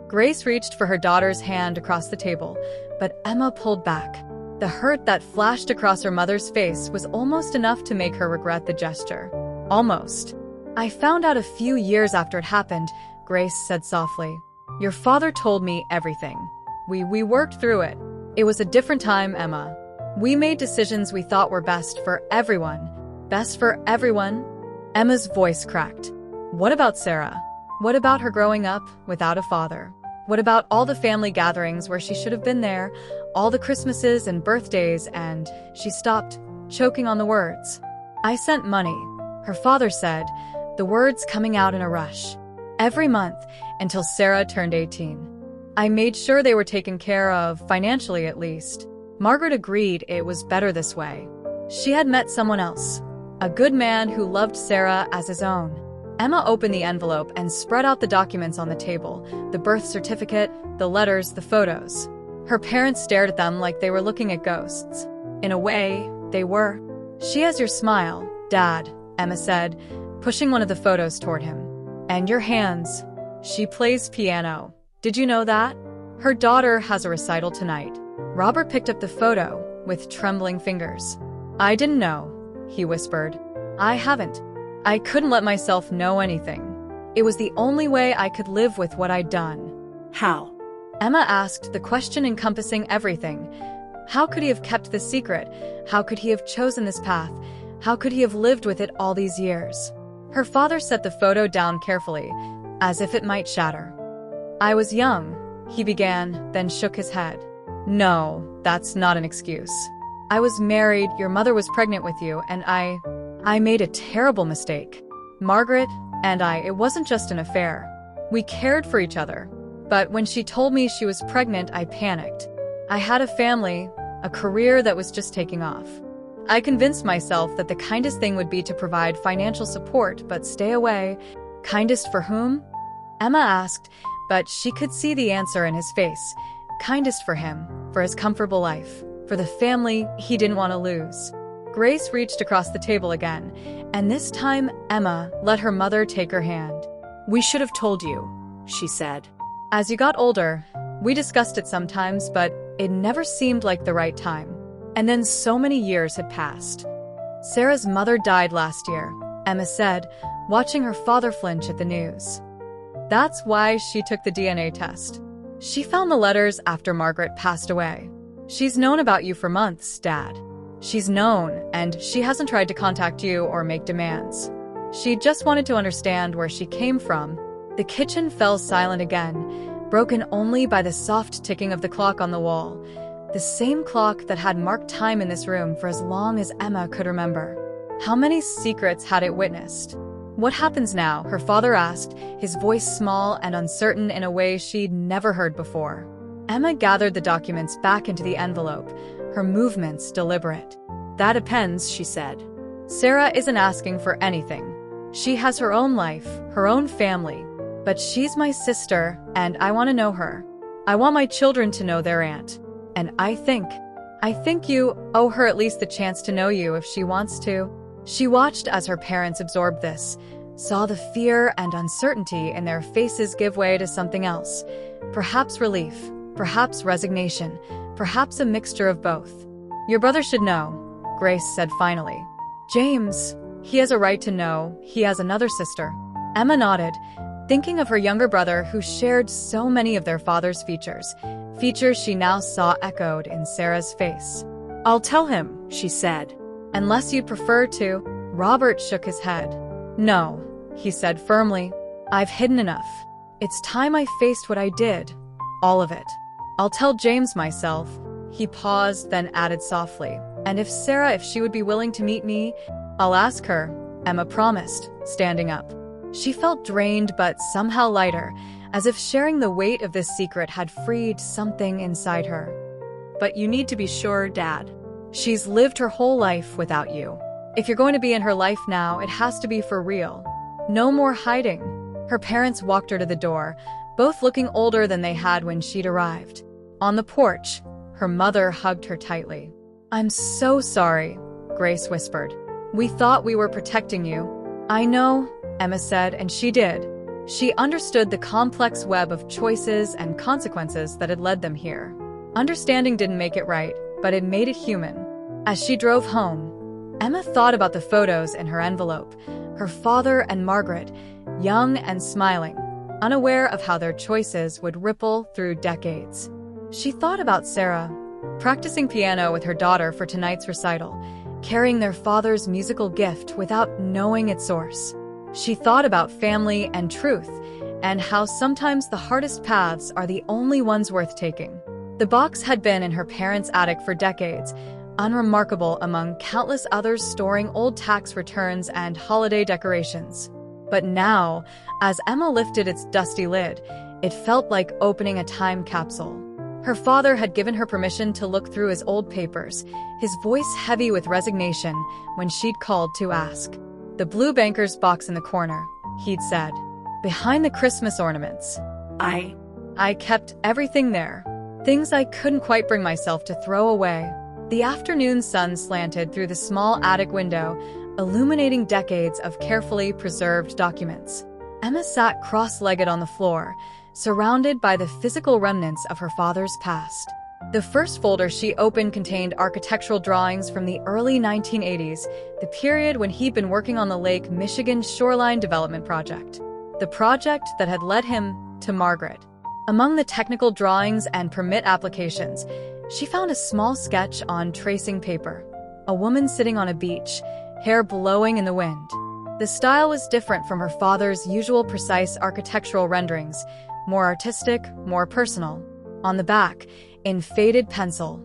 Grace reached for her daughter's hand across the table, but Emma pulled back. The hurt that flashed across her mother's face was almost enough to make her regret the gesture. Almost. I found out a few years after it happened, Grace said softly. Your father told me everything. We worked through it. It was a different time, Emma. We made decisions we thought were best for everyone. Best for everyone? Emma's voice cracked. What about Sarah? What about her growing up without a father? What about all the family gatherings where she should have been there, all the Christmases and birthdays, and she stopped, choking on the words. I sent money, her father said, the words coming out in a rush. Every month, until Sarah turned 18. I made sure they were taken care of, financially at least. Margaret agreed it was better this way. She had met someone else, a good man who loved Sarah as his own. Emma opened the envelope and spread out the documents on the table, the birth certificate, the letters, the photos. Her parents stared at them like they were looking at ghosts. In a way, they were. She has your smile, Dad, Emma said, pushing one of the photos toward him. And your hands. She plays piano. Did you know that? Her daughter has a recital tonight. Robert picked up the photo with trembling fingers. I didn't know, he whispered. I haven't. I couldn't let myself know anything. It was the only way I could live with what I'd done. How? Emma asked, the question encompassing everything. How could he have kept this secret? How could he have chosen this path? How could he have lived with it all these years? Her father set the photo down carefully, as if it might shatter. I was young, he began, then shook his head. No, that's not an excuse. I was married, your mother was pregnant with you, and I made a terrible mistake. Margaret and it wasn't just an affair. We cared for each other. But when she told me she was pregnant, I panicked. I had a family, a career that was just taking off. I convinced myself that the kindest thing would be to provide financial support, but stay away. Kindest for whom? Emma asked, but she could see the answer in his face. Kindest for him, for his comfortable life, for the family he didn't want to lose. Grace reached across the table again, and this time Emma let her mother take her hand. We should have told you, she said. As you got older, we discussed it sometimes, but it never seemed like the right time. And then so many years had passed. Sarah's mother died last year, Emma said, watching her father flinch at the news. That's why she took the DNA test. She found the letters after Margaret passed away. She's known about you for months, Dad. She's known, and she hasn't tried to contact you or make demands. She just wanted to understand where she came from. The kitchen fell silent again, broken only by the soft ticking of the clock on the wall, the same clock that had marked time in this room for as long as Emma could remember. How many secrets had it witnessed? "What happens now?" her father asked, his voice small and uncertain in a way she'd never heard before. Emma gathered the documents back into the envelope, her movements deliberate. "That depends," she said. "Sarah isn't asking for anything. She has her own life, her own family. But she's my sister, and I want to know her. I want my children to know their aunt. And I think you owe her at least the chance to know you if she wants to." She watched as her parents absorbed this, saw the fear and uncertainty in their faces give way to something else. Perhaps relief, perhaps resignation, perhaps a mixture of both. "Your brother should know," Grace said finally. "James, he has a right to know. He has another sister." Emma nodded, thinking of her younger brother who shared so many of their father's features she now saw echoed in Sarah's face. "I'll tell him," she said. "Unless you'd prefer to." Robert shook his head. "No," he said firmly. "I've hidden enough. It's time I faced what I did. All of it. I'll tell James myself." He paused, then added softly, "And if she would be willing to meet me, I'll ask her," Emma promised, standing up. She felt drained but somehow lighter, as if sharing the weight of this secret had freed something inside her. "But you need to be sure, Dad. She's lived her whole life without you. If you're going to be in her life now, it has to be for real. No more hiding." Her parents walked her to the door, both looking older than they had when she'd arrived. On the porch, her mother hugged her tightly. "I'm so sorry," Grace whispered. "We thought we were protecting you." "I know," Emma said, and she did. She understood the complex web of choices and consequences that had led them here. Understanding didn't make it right, but it made it human. As she drove home, Emma thought about the photos in her envelope, her father and Margaret, young and smiling, unaware of how their choices would ripple through decades. She thought about Sarah, practicing piano with her daughter for tonight's recital, carrying their father's musical gift without knowing its source. She thought about family and truth, and how sometimes the hardest paths are the only ones worth taking. The box had been in her parents' attic for decades, unremarkable among countless others storing old tax returns and holiday decorations. But now, as Emma lifted its dusty lid, it felt like opening a time capsule. Her father had given her permission to look through his old papers, his voice heavy with resignation when she'd called to ask. "The blue banker's box in the corner," he'd said. "Behind the Christmas ornaments. I kept everything there. Things I couldn't quite bring myself to throw away." The afternoon sun slanted through the small attic window, illuminating decades of carefully preserved documents. Emma sat cross-legged on the floor, surrounded by the physical remnants of her father's past. The first folder she opened contained architectural drawings from the early 1980s, the period when he'd been working on the Lake Michigan Shoreline Development Project. The project that had led him to Margaret. Among the technical drawings and permit applications, she found a small sketch on tracing paper. A woman sitting on a beach, hair blowing in the wind. The style was different from her father's usual precise architectural renderings, more artistic, more personal. On the back, in faded pencil,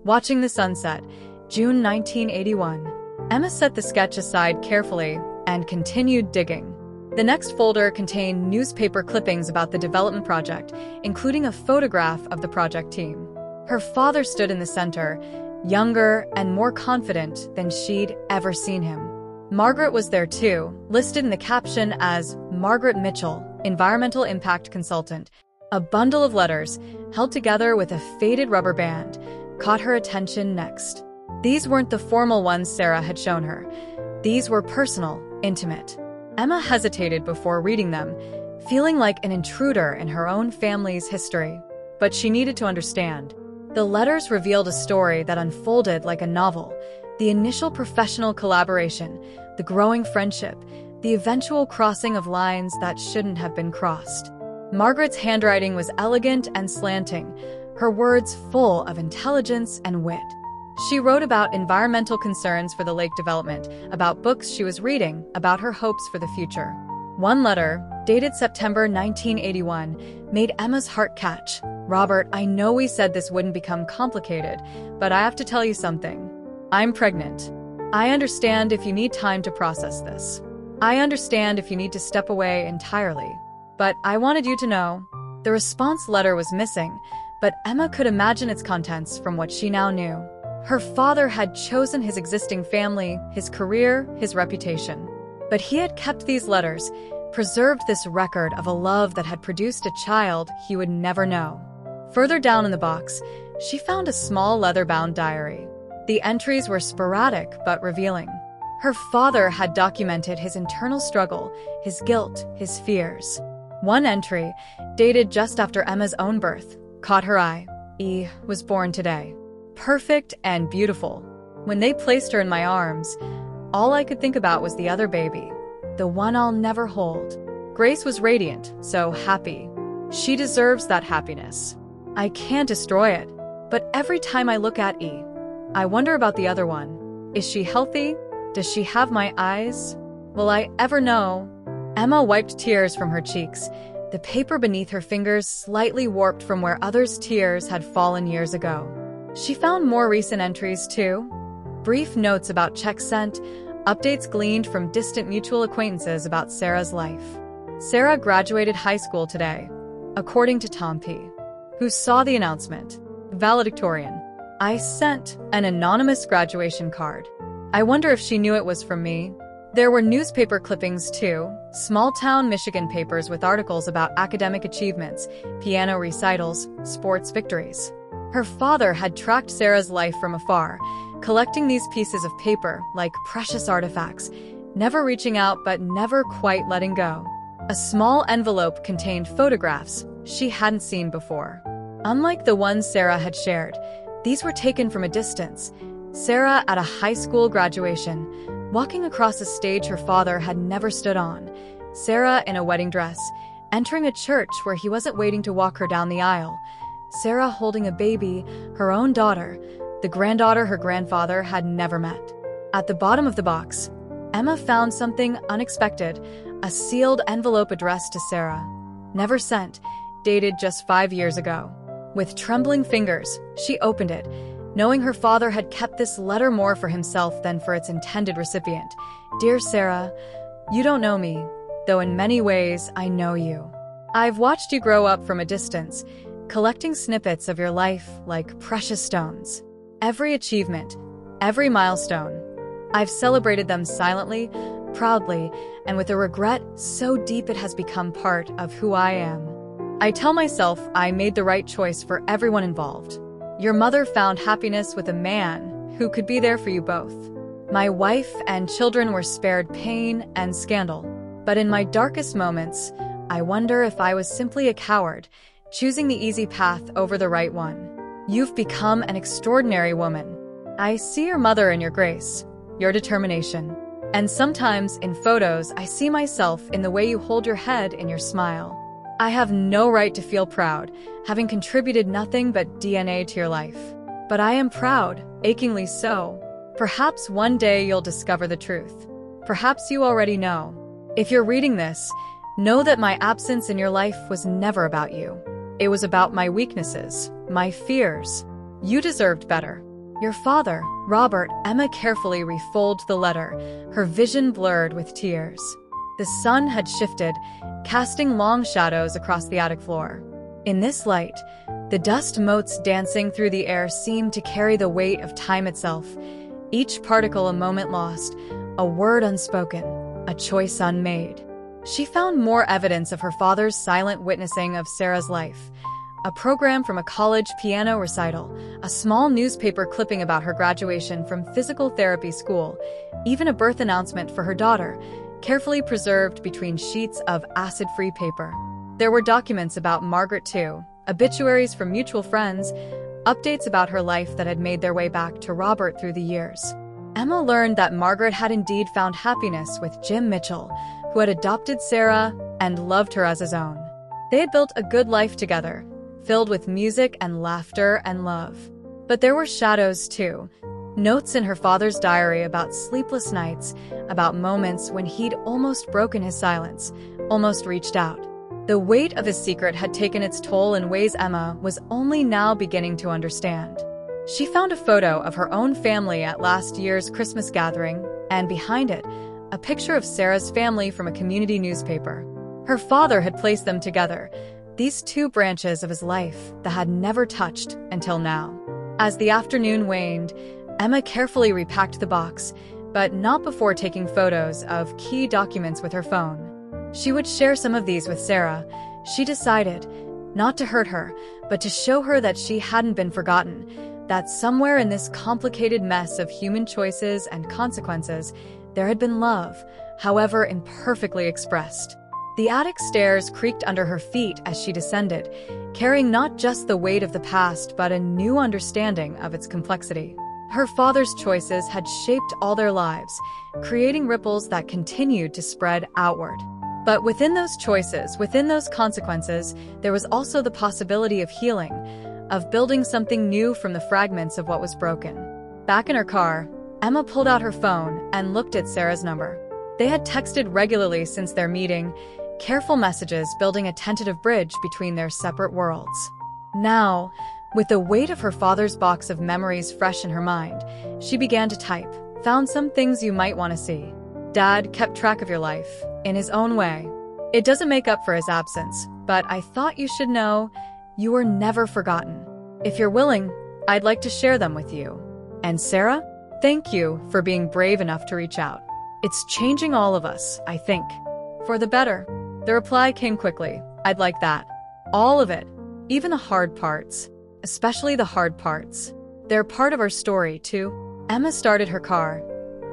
watching the sunset, June 1981. Emma set the sketch aside carefully and continued digging. The next folder contained newspaper clippings about the development project, including a photograph of the project team. Her father stood in the center, younger and more confident than she'd ever seen him. Margaret was there too, listed in the caption as Margaret Mitchell, Environmental Impact Consultant. A bundle of letters, held together with a faded rubber band, caught her attention next. These weren't the formal ones Sarah had shown her. These were personal, intimate. Emma hesitated before reading them, feeling like an intruder in her own family's history. But she needed to understand. The letters revealed a story that unfolded like a novel. The initial professional collaboration, the growing friendship, the eventual crossing of lines that shouldn't have been crossed. Margaret's handwriting was elegant and slanting, her words full of intelligence and wit. She wrote about environmental concerns for the lake development, about books she was reading, about her hopes for the future. One letter, dated September 1981, made Emma's heart catch. "Robert, I know we said this wouldn't become complicated, but I have to tell you something. I'm pregnant. I understand if you need time to process this. I understand if you need to step away entirely. But I wanted you to know." The response letter was missing, but Emma could imagine its contents from what she now knew. Her father had chosen his existing family, his career, his reputation. But he had kept these letters, preserved this record of a love that had produced a child he would never know. Further down in the box, she found a small leather-bound diary. The entries were sporadic but revealing. Her father had documented his internal struggle, his guilt, his fears. One entry, dated just after Emma's own birth, caught her eye. "E was born today. Perfect and beautiful. When they placed her in my arms, all I could think about was the other baby, the one I'll never hold." Grace was radiant, so happy. She deserves that happiness. I can't destroy it, but every time I look at E, I wonder about the other one. Is she healthy? Does she have my eyes? Will I ever know? Emma wiped tears from her cheeks, the paper beneath her fingers slightly warped from where others' tears had fallen years ago. She found more recent entries, too. Brief notes about checks sent, updates gleaned from distant mutual acquaintances about Sarah's life. Sarah graduated high school today, according to Tom P., who saw the announcement. Valedictorian. I sent an anonymous graduation card. I wonder if she knew it was from me. There were newspaper clippings, too, small-town Michigan papers with articles about academic achievements, piano recitals, sports victories. Her father had tracked Sarah's life from afar, collecting these pieces of paper like precious artifacts, never reaching out but never quite letting go. A small envelope contained photographs she hadn't seen before. Unlike the ones Sarah had shared, these were taken from a distance. Sarah at a high school graduation, walking across a stage her father had never stood on. Sarah in a wedding dress, entering a church where he wasn't waiting to walk her down the aisle. Sarah holding a baby, her own daughter, the granddaughter her grandfather had never met. At the bottom of the box, Emma found something unexpected, a sealed envelope addressed to Sarah. Never sent, dated just 5 years ago. With trembling fingers, she opened it, knowing her father had kept this letter more for himself than for its intended recipient. Dear Sarah, you don't know me, though in many ways I know you. I've watched you grow up from a distance, collecting snippets of your life like precious stones. Every achievement, every milestone, I've celebrated them silently, proudly, and with a regret so deep it has become part of who I am. I tell myself I made the right choice for everyone involved. Your mother found happiness with a man who could be there for you both. My wife and children were spared pain and scandal. But in my darkest moments, I wonder if I was simply a coward, choosing the easy path over the right one. You've become an extraordinary woman. I see your mother in your grace, your determination. And sometimes, in photos, I see myself in the way you hold your head in your smile. I have no right to feel proud, having contributed nothing but DNA to your life. But I am proud, achingly so. Perhaps one day you'll discover the truth. Perhaps you already know. If you're reading this, know that my absence in your life was never about you. It was about my weaknesses, my fears. You deserved better. Your father, Robert. Emma carefully refolded the letter, her vision blurred with tears. The sun had shifted, casting long shadows across the attic floor. In this light, the dust motes dancing through the air seemed to carry the weight of time itself, each particle a moment lost, a word unspoken, a choice unmade. She found more evidence of her father's silent witnessing of Sarah's life. A program from a college piano recital, a small newspaper clipping about her graduation from physical therapy school, even a birth announcement for her daughter, carefully preserved between sheets of acid-free paper. There were documents about Margaret too, obituaries from mutual friends, updates about her life that had made their way back to Robert through the years. Emma learned that Margaret had indeed found happiness with Jim Mitchell, who had adopted Sarah and loved her as his own. They had built a good life together, filled with music and laughter and love. But there were shadows too. Notes in her father's diary about sleepless nights, about moments when he'd almost broken his silence, almost reached out. The weight of his secret had taken its toll in ways Emma was only now beginning to understand. She found a photo of her own family at last year's Christmas gathering, and behind it, a picture of Sarah's family from a community newspaper. Her father had placed them together, these two branches of his life that had never touched until now. As the afternoon waned, Emma carefully repacked the box, but not before taking photos of key documents with her phone. She would share some of these with Sarah. She decided, not to hurt her, but to show her that she hadn't been forgotten, that somewhere in this complicated mess of human choices and consequences, there had been love, however imperfectly expressed. The attic stairs creaked under her feet as she descended, carrying not just the weight of the past but a new understanding of its complexity. Her father's choices had shaped all their lives, creating ripples that continued to spread outward. But within those choices, within those consequences, there was also the possibility of healing, of building something new from the fragments of what was broken. Back in her car, Emma pulled out her phone and looked at Sarah's number. They had texted regularly since their meeting, careful messages building a tentative bridge between their separate worlds. Now, with the weight of her father's box of memories fresh in her mind, she began to type, "Found some things you might want to see. Dad kept track of your life, in his own way. It doesn't make up for his absence, but I thought you should know you were never forgotten. If you're willing, I'd like to share them with you. And Sarah, thank you for being brave enough to reach out. It's changing all of us, I think. For the better." The reply came quickly. "I'd like that. All of it. Even the hard parts. Especially the hard parts. They're part of our story, too." Emma started her car,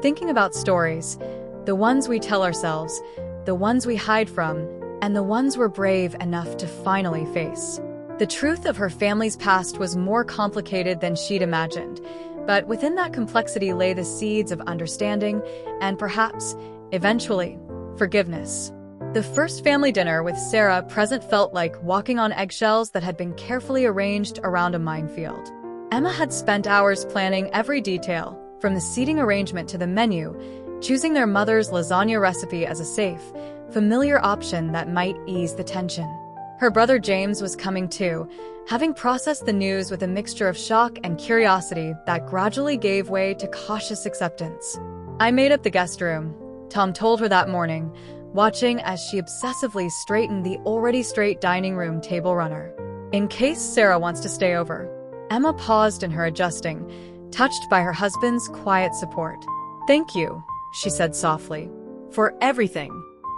thinking about stories, the ones we tell ourselves, the ones we hide from, and the ones we're brave enough to finally face. The truth of her family's past was more complicated than she'd imagined, but within that complexity lay the seeds of understanding and perhaps, eventually, forgiveness. The first family dinner with Sarah present felt like walking on eggshells that had been carefully arranged around a minefield. Emma had spent hours planning every detail, from the seating arrangement to the menu, choosing their mother's lasagna recipe as a safe, familiar option that might ease the tension. Her brother James was coming too, having processed the news with a mixture of shock and curiosity that gradually gave way to cautious acceptance. "I made up the guest room," Tom told her that morning, watching as she obsessively straightened the already straight dining room table runner. "In case Sarah wants to stay over." Emma paused in her adjusting, touched by her husband's quiet support. "Thank you," she said softly, "for everything,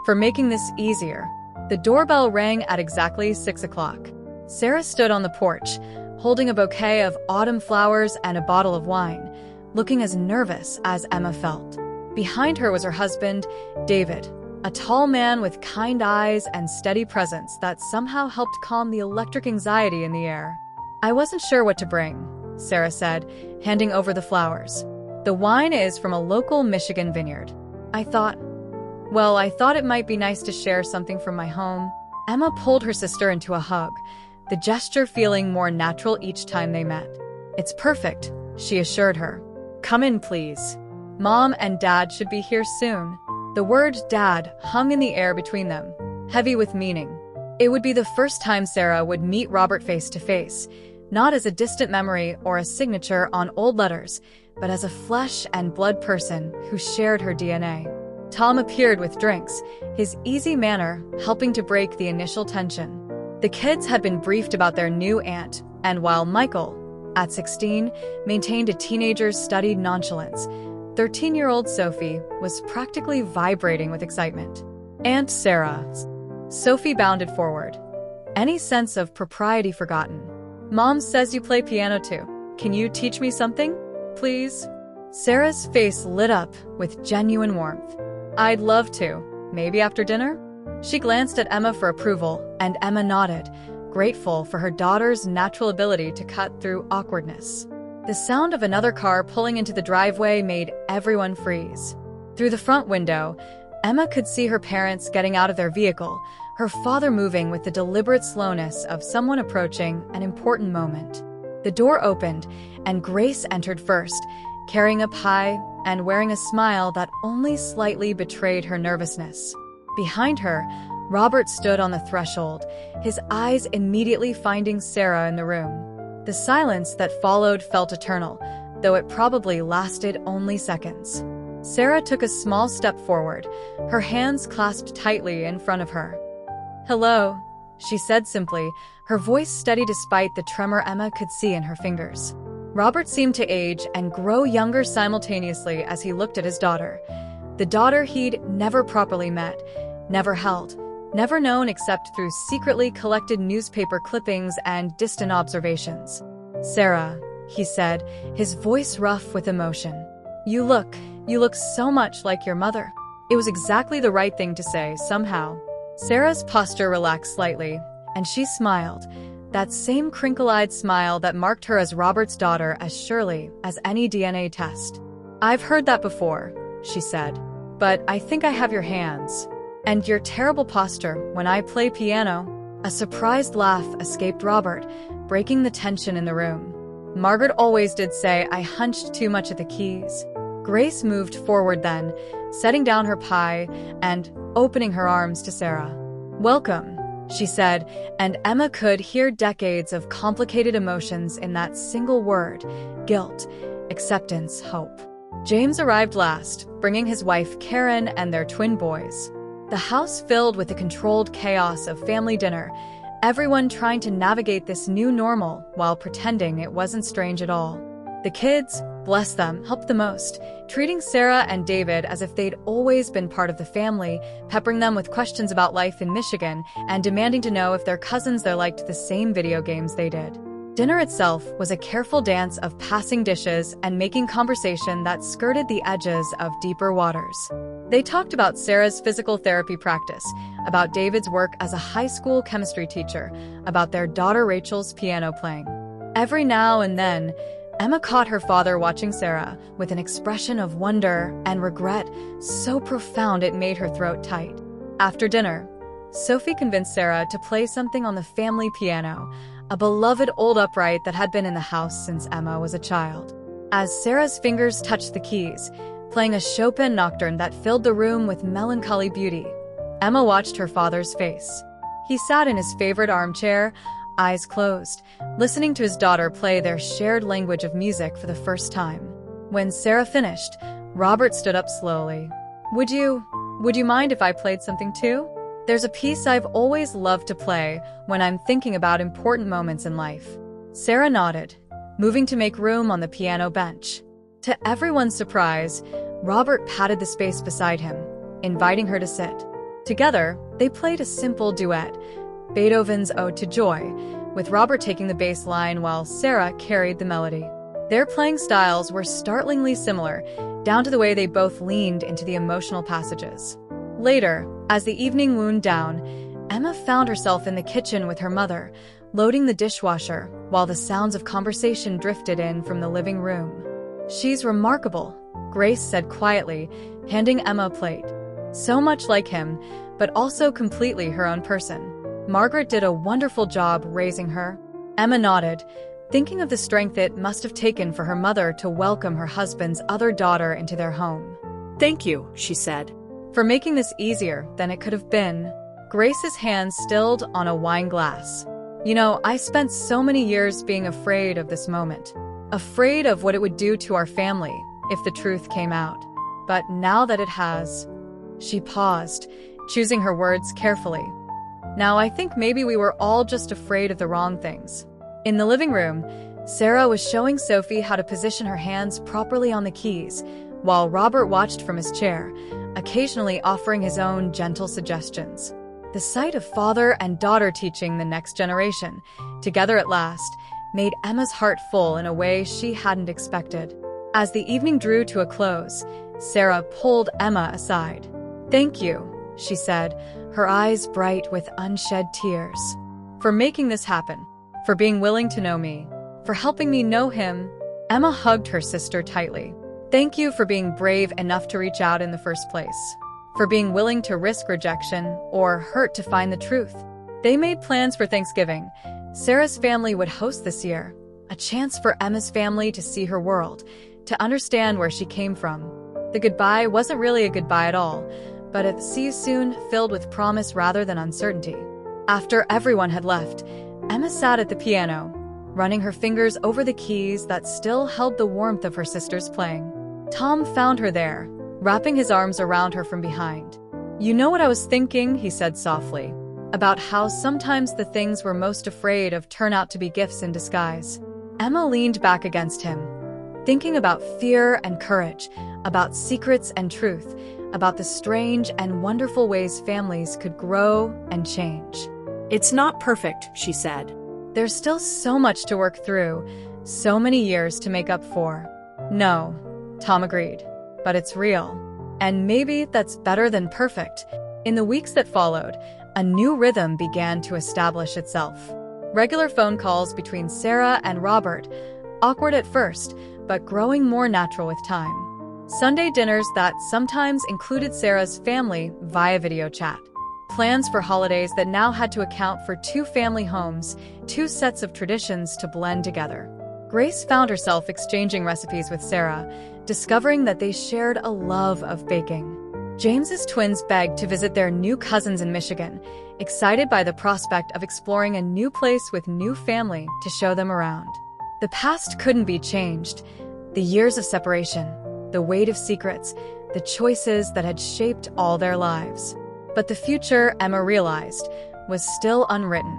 for making this easier." The doorbell rang at exactly 6 o'clock. Sarah stood on the porch, holding a bouquet of autumn flowers and a bottle of wine, looking as nervous as Emma felt. Behind her was her husband, David, a tall man with kind eyes and steady presence that somehow helped calm the electric anxiety in the air. "I wasn't sure what to bring," Sarah said, handing over the flowers. "The wine is from a local Michigan vineyard. I thought it might be nice to share something from my home." Emma pulled her sister into a hug, the gesture feeling more natural each time they met. "It's perfect," she assured her. "Come in, please. Mom and Dad should be here soon." The word "dad" hung in the air between them, heavy with meaning. It would be the first time Sarah would meet Robert face to face, not as a distant memory or a signature on old letters, but as a flesh and blood person who shared her DNA. Tom appeared with drinks, his easy manner helping to break the initial tension. The kids had been briefed about their new aunt, and while Michael, at 16, maintained a teenager's studied nonchalance, 13-year-old Sophie was practically vibrating with excitement. "Aunt Sarah." Sophie bounded forward, any sense of propriety forgotten. "Mom says you play piano too. Can you teach me something, please?" Sarah's face lit up with genuine warmth. "I'd love to. Maybe after dinner?" She glanced at Emma for approval, and Emma nodded, grateful for her daughter's natural ability to cut through awkwardness. The sound of another car pulling into the driveway made everyone freeze. Through the front window, Emma could see her parents getting out of their vehicle, her father moving with the deliberate slowness of someone approaching an important moment. The door opened, and Grace entered first, carrying a pie and wearing a smile that only slightly betrayed her nervousness. Behind her, Robert stood on the threshold, his eyes immediately finding Sarah in the room. The silence that followed felt eternal, though it probably lasted only seconds. Sarah took a small step forward, her hands clasped tightly in front of her. "Hello," she said simply, her voice steady despite the tremor Emma could see in her fingers. Robert seemed to age and grow younger simultaneously as he looked at his daughter. The daughter he'd never properly met, never held, never known except through secretly collected newspaper clippings and distant observations. "Sarah," he said, his voice rough with emotion. You look so much like your mother." It was exactly the right thing to say, somehow. Sarah's posture relaxed slightly, and she smiled, that same crinkle-eyed smile that marked her as Robert's daughter as surely as any DNA test. "I've heard that before," she said, "but I think I have your hands. And your terrible posture when I play piano." A surprised laugh escaped Robert, breaking the tension in the room. "Margaret always did say I hunched too much at the keys." Grace moved forward then, setting down her pie and opening her arms to Sarah. "Welcome," she said, and Emma could hear decades of complicated emotions in that single word: guilt, acceptance, hope. James arrived last, bringing his wife Karen and their twin boys. The house filled with the controlled chaos of family dinner, everyone trying to navigate this new normal while pretending it wasn't strange at all. The kids, bless them, helped the most, treating Sarah and David as if they'd always been part of the family, peppering them with questions about life in Michigan and demanding to know if their cousins there liked the same video games they did. Dinner itself was a careful dance of passing dishes and making conversation that skirted the edges of deeper waters. They talked about Sarah's physical therapy practice, about David's work as a high school chemistry teacher, about their daughter Rachel's piano playing. Every now and then, Emma caught her father watching Sarah with an expression of wonder and regret so profound it made her throat tight. After dinner, Sophie convinced Sarah to play something on the family piano, a beloved old upright that had been in the house since Emma was a child. As Sarah's fingers touched the keys, playing a Chopin nocturne that filled the room with melancholy beauty, Emma watched her father's face. He sat in his favorite armchair, eyes closed, listening to his daughter play their shared language of music for the first time. When Sarah finished, Robert stood up slowly. Would you mind if I played something too? There's a piece I've always loved to play when I'm thinking about important moments in life." Sarah nodded, moving to make room on the piano bench. To everyone's surprise, Robert patted the space beside him, inviting her to sit. Together, they played a simple duet, Beethoven's Ode to Joy, with Robert taking the bass line while Sarah carried the melody. Their playing styles were startlingly similar, down to the way they both leaned into the emotional passages. Later, as the evening wound down, Emma found herself in the kitchen with her mother, loading the dishwasher while the sounds of conversation drifted in from the living room. "She's remarkable," Grace said quietly, handing Emma a plate. "So much like him, but also completely her own person. Margaret did a wonderful job raising her." Emma nodded, thinking of the strength it must have taken for her mother to welcome her husband's other daughter into their home. "Thank you," she said. "For making this easier than it could have been." Grace's hand stilled on a wine glass. "You know, I spent so many years being afraid of this moment. Afraid of what it would do to our family if the truth came out. But now that it has..." She paused, choosing her words carefully. "Now I think maybe we were all just afraid of the wrong things." In the living room, Sarah was showing Sophie how to position her hands properly on the keys, while Robert watched from his chair, occasionally offering his own gentle suggestions. The sight of father and daughter teaching the next generation, together at last, made Emma's heart full in a way she hadn't expected. As the evening drew to a close, Sarah pulled Emma aside. "Thank you," she said, her eyes bright with unshed tears. "For making this happen, for being willing to know me, for helping me know him." Emma hugged her sister tightly. "Thank you for being brave enough to reach out in the first place, for being willing to risk rejection or hurt to find the truth." They made plans for Thanksgiving. Sarah's family would host this year, a chance for Emma's family to see her world, to understand where she came from. The goodbye wasn't really a goodbye at all, but a see you soon filled with promise rather than uncertainty. After everyone had left, Emma sat at the piano, running her fingers over the keys that still held the warmth of her sister's playing. Tom found her there, wrapping his arms around her from behind. "You know what I was thinking," he said softly, about how sometimes the things we're most afraid of turn out to be gifts in disguise. Emma leaned back against him, thinking about fear and courage, about secrets and truth, about the strange and wonderful ways families could grow and change. "It's not perfect," she said. "There's still so much to work through, so many years to make up for." "No," Tom agreed, "but it's real. And maybe that's better than perfect." In the weeks that followed, a new rhythm began to establish itself. Regular phone calls between Sarah and Robert, awkward at first, but growing more natural with time. Sunday dinners that sometimes included Sarah's family via video chat. Plans for holidays that now had to account for two family homes, two sets of traditions to blend together. Grace found herself exchanging recipes with Sarah, discovering that they shared a love of baking. James's twins begged to visit their new cousins in Michigan, excited by the prospect of exploring a new place with new family to show them around. The past couldn't be changed. The years of separation, the weight of secrets, the choices that had shaped all their lives. But the future, Emma realized, was still unwritten.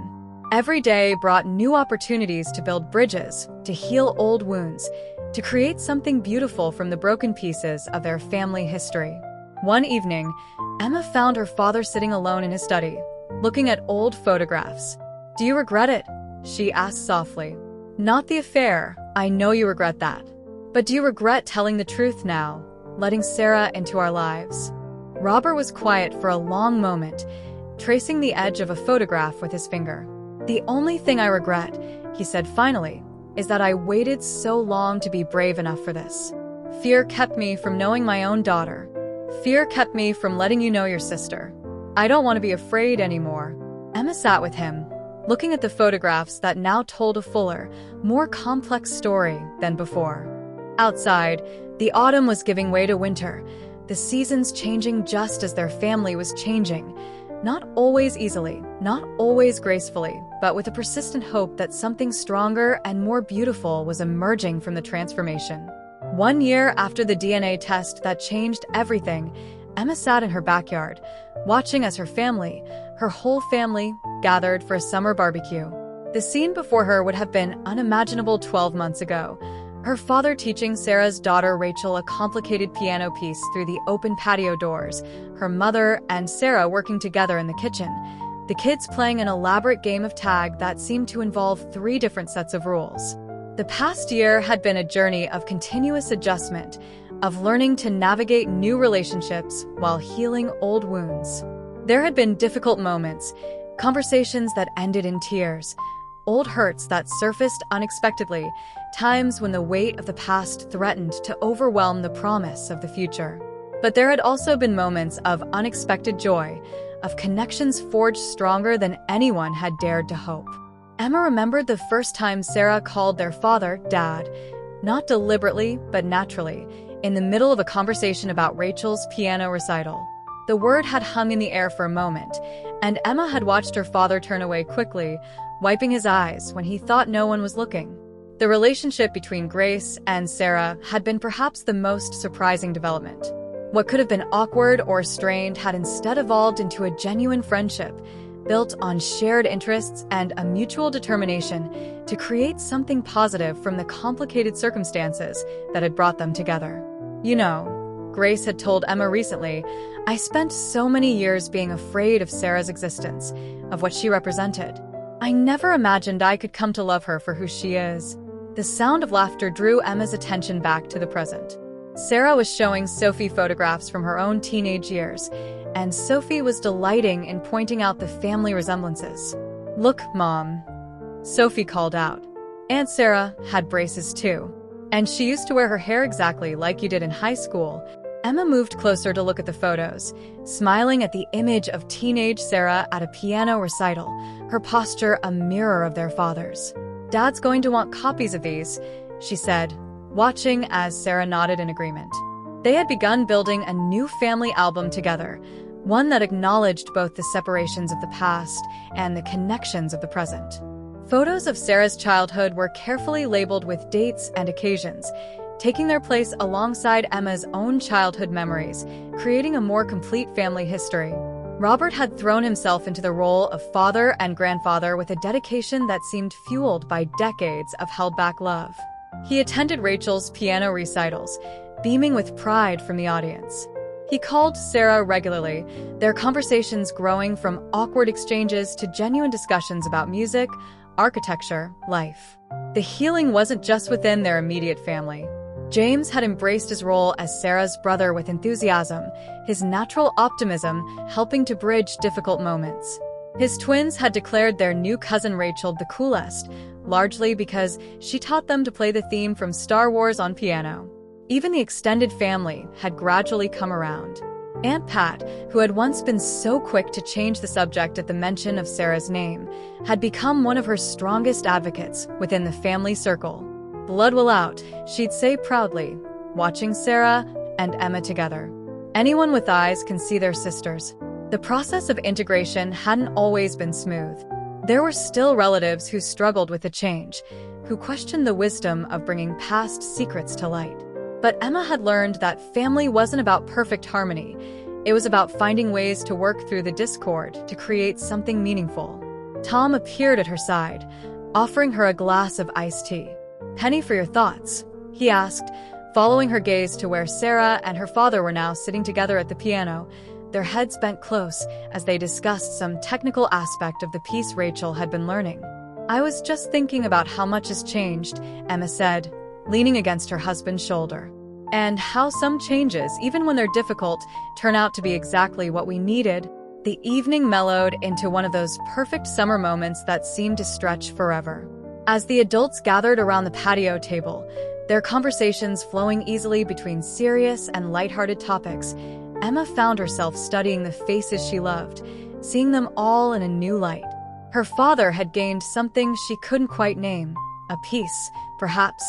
Every day brought new opportunities to build bridges, to heal old wounds, to create something beautiful from the broken pieces of their family history. One evening, Emma found her father sitting alone in his study, looking at old photographs. "Do you regret it?" she asked softly. "Not the affair, I know you regret that. But do you regret telling the truth now, letting Sarah into our lives?" Robert was quiet for a long moment, tracing the edge of a photograph with his finger. "The only thing I regret," he said finally, "is that I waited so long to be brave enough for this. Fear kept me from knowing my own daughter. Fear kept me from letting you know your sister. I don't want to be afraid anymore." Emma sat with him, looking at the photographs that now told a fuller, more complex story than before. Outside, the autumn was giving way to winter, the seasons changing just as their family was changing. Not always easily, not always gracefully, but with a persistent hope that something stronger and more beautiful was emerging from the transformation. 1 year after the DNA test that changed everything, Emma sat in her backyard, watching as her whole family, gathered for a summer barbecue. The scene before her would have been unimaginable 12 months ago. Her father teaching Sarah's daughter Rachel a complicated piano piece through the open patio doors, her mother and Sarah working together in the kitchen, the kids playing an elaborate game of tag that seemed to involve 3 different sets of rules. The past year had been a journey of continuous adjustment, of learning to navigate new relationships while healing old wounds. There had been difficult moments, conversations that ended in tears, old hurts that surfaced unexpectedly, times when the weight of the past threatened to overwhelm the promise of the future. But there had also been moments of unexpected joy, of connections forged stronger than anyone had dared to hope. Emma remembered the first time Sarah called their father Dad, not deliberately, but naturally, in the middle of a conversation about Rachel's piano recital. The word had hung in the air for a moment, and Emma had watched her father turn away quickly, wiping his eyes when he thought no one was looking. The relationship between Grace and Sarah had been perhaps the most surprising development. What could have been awkward or strained had instead evolved into a genuine friendship, built on shared interests and a mutual determination to create something positive from the complicated circumstances that had brought them together. "You know," Grace had told Emma recently, "I spent so many years being afraid of Sarah's existence, of what she represented. I never imagined I could come to love her for who she is." The sound of laughter drew Emma's attention back to the present. Sarah was showing Sophie photographs from her own teenage years, and Sophie was delighting in pointing out the family resemblances. "Look, Mom," Sophie called out. "Aunt Sarah had braces too. And she used to wear her hair exactly like you did in high school." Emma moved closer to look at the photos, smiling at the image of teenage Sarah at a piano recital, her posture a mirror of their father's. "Dad's going to want copies of these," she said, watching as Sarah nodded in agreement. They had begun building a new family album together, one that acknowledged both the separations of the past and the connections of the present. Photos of Sarah's childhood were carefully labeled with dates and occasions, taking their place alongside Emma's own childhood memories, creating a more complete family history. Robert had thrown himself into the role of father and grandfather with a dedication that seemed fueled by decades of held-back love. He attended Rachel's piano recitals, beaming with pride from the audience. He called Sarah regularly, their conversations growing from awkward exchanges to genuine discussions about music, architecture, life. The healing wasn't just within their immediate family. James had embraced his role as Sarah's brother with enthusiasm, his natural optimism helping to bridge difficult moments. His twins had declared their new cousin Rachel the coolest, largely because she taught them to play the theme from Star Wars on piano. Even the extended family had gradually come around. Aunt Pat, who had once been so quick to change the subject at the mention of Sarah's name, had become one of her strongest advocates within the family circle. "Blood will out," she'd say proudly, watching Sarah and Emma together. Anyone with eyes can see their sisters. The process of integration hadn't always been smooth. There were still relatives who struggled with the change, who questioned the wisdom of bringing past secrets to light. But Emma had learned that family wasn't about perfect harmony. It was about finding ways to work through the discord to create something meaningful. Tom appeared at her side, offering her a glass of iced tea. "Penny for your thoughts?" he asked, following her gaze to where Sarah and her father were now sitting together at the piano, their heads bent close as they discussed some technical aspect of the piece Rachel had been learning. "I was just thinking about how much has changed," Emma said, leaning against her husband's shoulder. "And how some changes, even when they're difficult, turn out to be exactly what we needed." The evening mellowed into one of those perfect summer moments that seemed to stretch forever. As the adults gathered around the patio table, their conversations flowing easily between serious and lighthearted topics, Emma found herself studying the faces she loved, seeing them all in a new light. Her father had gained something she couldn't quite name, a peace, perhaps,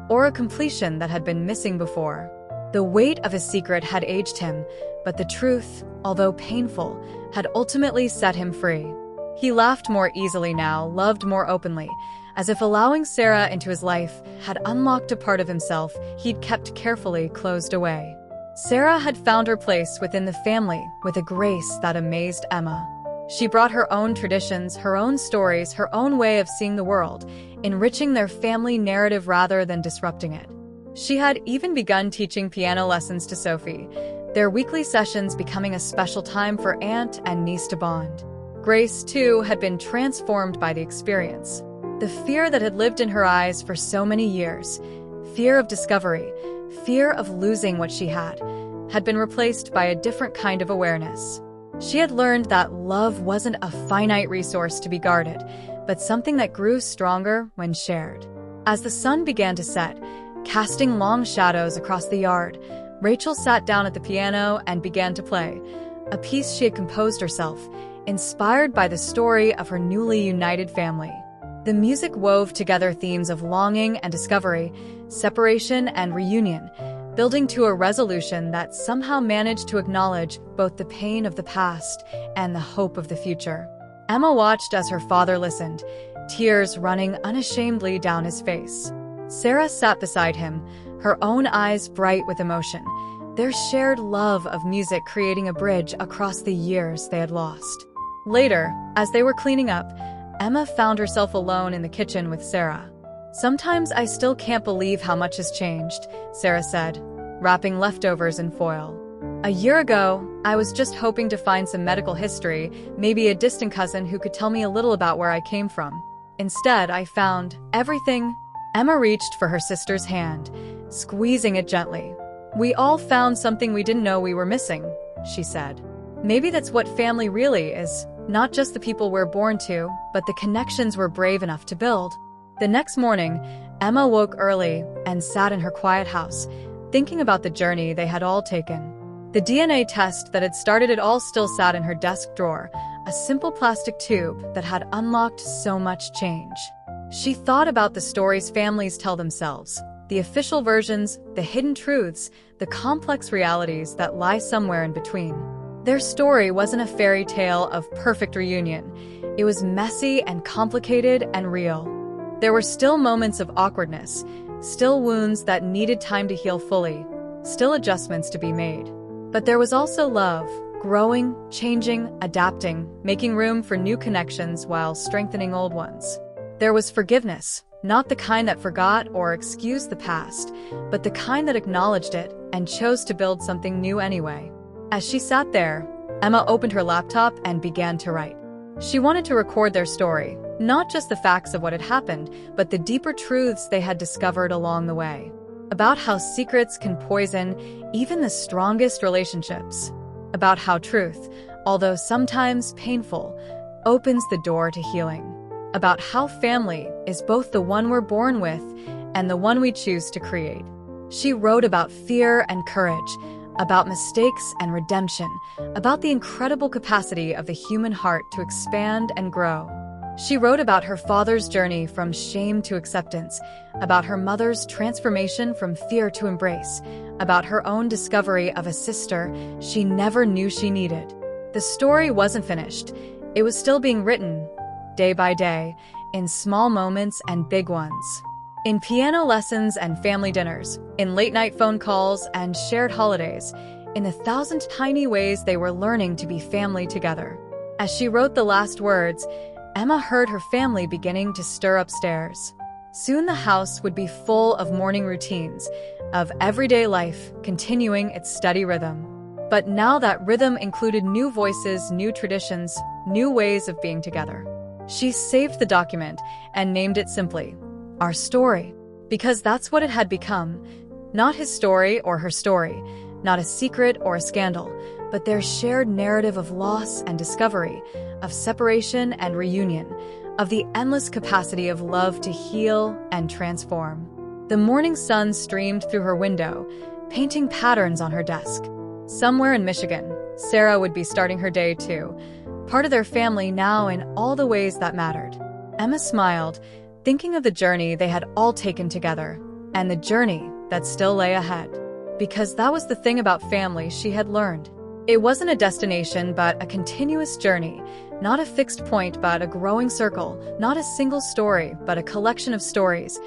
or a completion that had been missing before. The weight of his secret had aged him, but the truth, although painful, had ultimately set him free. He laughed more easily now, loved more openly, as if allowing Sarah into his life had unlocked a part of himself he'd kept carefully closed away. Sarah had found her place within the family with a grace that amazed Emma. She brought her own traditions, her own stories, her own way of seeing the world, enriching their family narrative rather than disrupting it. She had even begun teaching piano lessons to Sophie, their weekly sessions becoming a special time for aunt and niece to bond. Grace, too, had been transformed by the experience. The fear that had lived in her eyes for so many years, fear of discovery, fear of losing what she had been replaced by a different kind of awareness. She had learned that love wasn't a finite resource to be guarded, but something that grew stronger when shared. As the sun began to set, casting long shadows across the yard, Rachel sat down at the piano and began to play, a piece she had composed herself, inspired by the story of her newly united family. The music wove together themes of longing and discovery, separation and reunion, building to a resolution that somehow managed to acknowledge both the pain of the past and the hope of the future. Emma watched as her father listened, tears running unashamedly down his face. Sarah sat beside him, her own eyes bright with emotion, their shared love of music creating a bridge across the years they had lost. Later, as they were cleaning up, Emma found herself alone in the kitchen with Sarah. "Sometimes I still can't believe how much has changed," Sarah said, wrapping leftovers in foil. "A year ago, I was just hoping to find some medical history, maybe a distant cousin who could tell me a little about where I came from. Instead, I found everything." Emma reached for her sister's hand, squeezing it gently. "We all found something we didn't know we were missing," she said. "Maybe that's what family really is, not just the people we're born to, but the connections we're brave enough to build." The next morning, Emma woke early and sat in her quiet house, thinking about the journey they had all taken. The DNA test that had started it all still sat in her desk drawer, a simple plastic tube that had unlocked so much change. She thought about the stories families tell themselves, The official versions, the hidden truths, the complex realities that lie somewhere in between. Their story wasn't a fairy tale of perfect reunion. It was messy and complicated and real. There were still moments of awkwardness, still wounds that needed time to heal fully, still adjustments to be made. But there was also love, growing, changing, adapting, making room for new connections while strengthening old ones. There was forgiveness, not the kind that forgot or excused the past, but the kind that acknowledged it and chose to build something new anyway. As she sat there, Emma opened her laptop and began to write. She wanted to record their story, not just the facts of what had happened, but the deeper truths they had discovered along the way. About how secrets can poison even the strongest relationships. About how truth, although sometimes painful, opens the door to healing. About how family is both the one we're born with and the one we choose to create. She wrote about fear and courage, about mistakes and redemption, about the incredible capacity of the human heart to expand and grow. She wrote about her father's journey from shame to acceptance, about her mother's transformation from fear to embrace, about her own discovery of a sister she never knew she needed. The story wasn't finished. It was still being written, day by day, in small moments and big ones. In piano lessons and family dinners, in late-night phone calls and shared holidays, in 1,000 tiny ways they were learning to be family together. As she wrote the last words, Emma heard her family beginning to stir upstairs. Soon the house would be full of morning routines, of everyday life continuing its steady rhythm. But now that rhythm included new voices, new traditions, new ways of being together. She saved the document and named it simply, Our Story, because that's what it had become. Not his story or her story, not a secret or a scandal, but their shared narrative of loss and discovery, of separation and reunion, of the endless capacity of love to heal and transform. The morning sun streamed through her window, painting patterns on her desk. Somewhere in Michigan, Sarah would be starting her day too, part of their family now in all the ways that mattered. Emma smiled, thinking of the journey they had all taken together, and the journey that still lay ahead. Because that was the thing about family she had learned. It wasn't a destination, but a continuous journey. Not a fixed point, but a growing circle. Not a single story, but a collection of stories,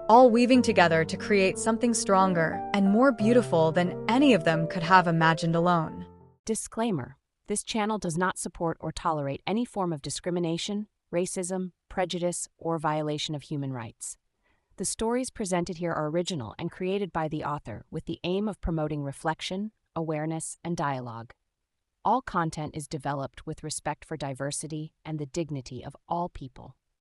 all weaving together to create something stronger and more beautiful than any of them could have imagined alone. Disclaimer: this channel does not support or tolerate any form of discrimination, racism, prejudice, or violation of human rights. The stories presented here are original and created by the author with the aim of promoting reflection, awareness, and dialogue. All content is developed with respect for diversity and the dignity of all people.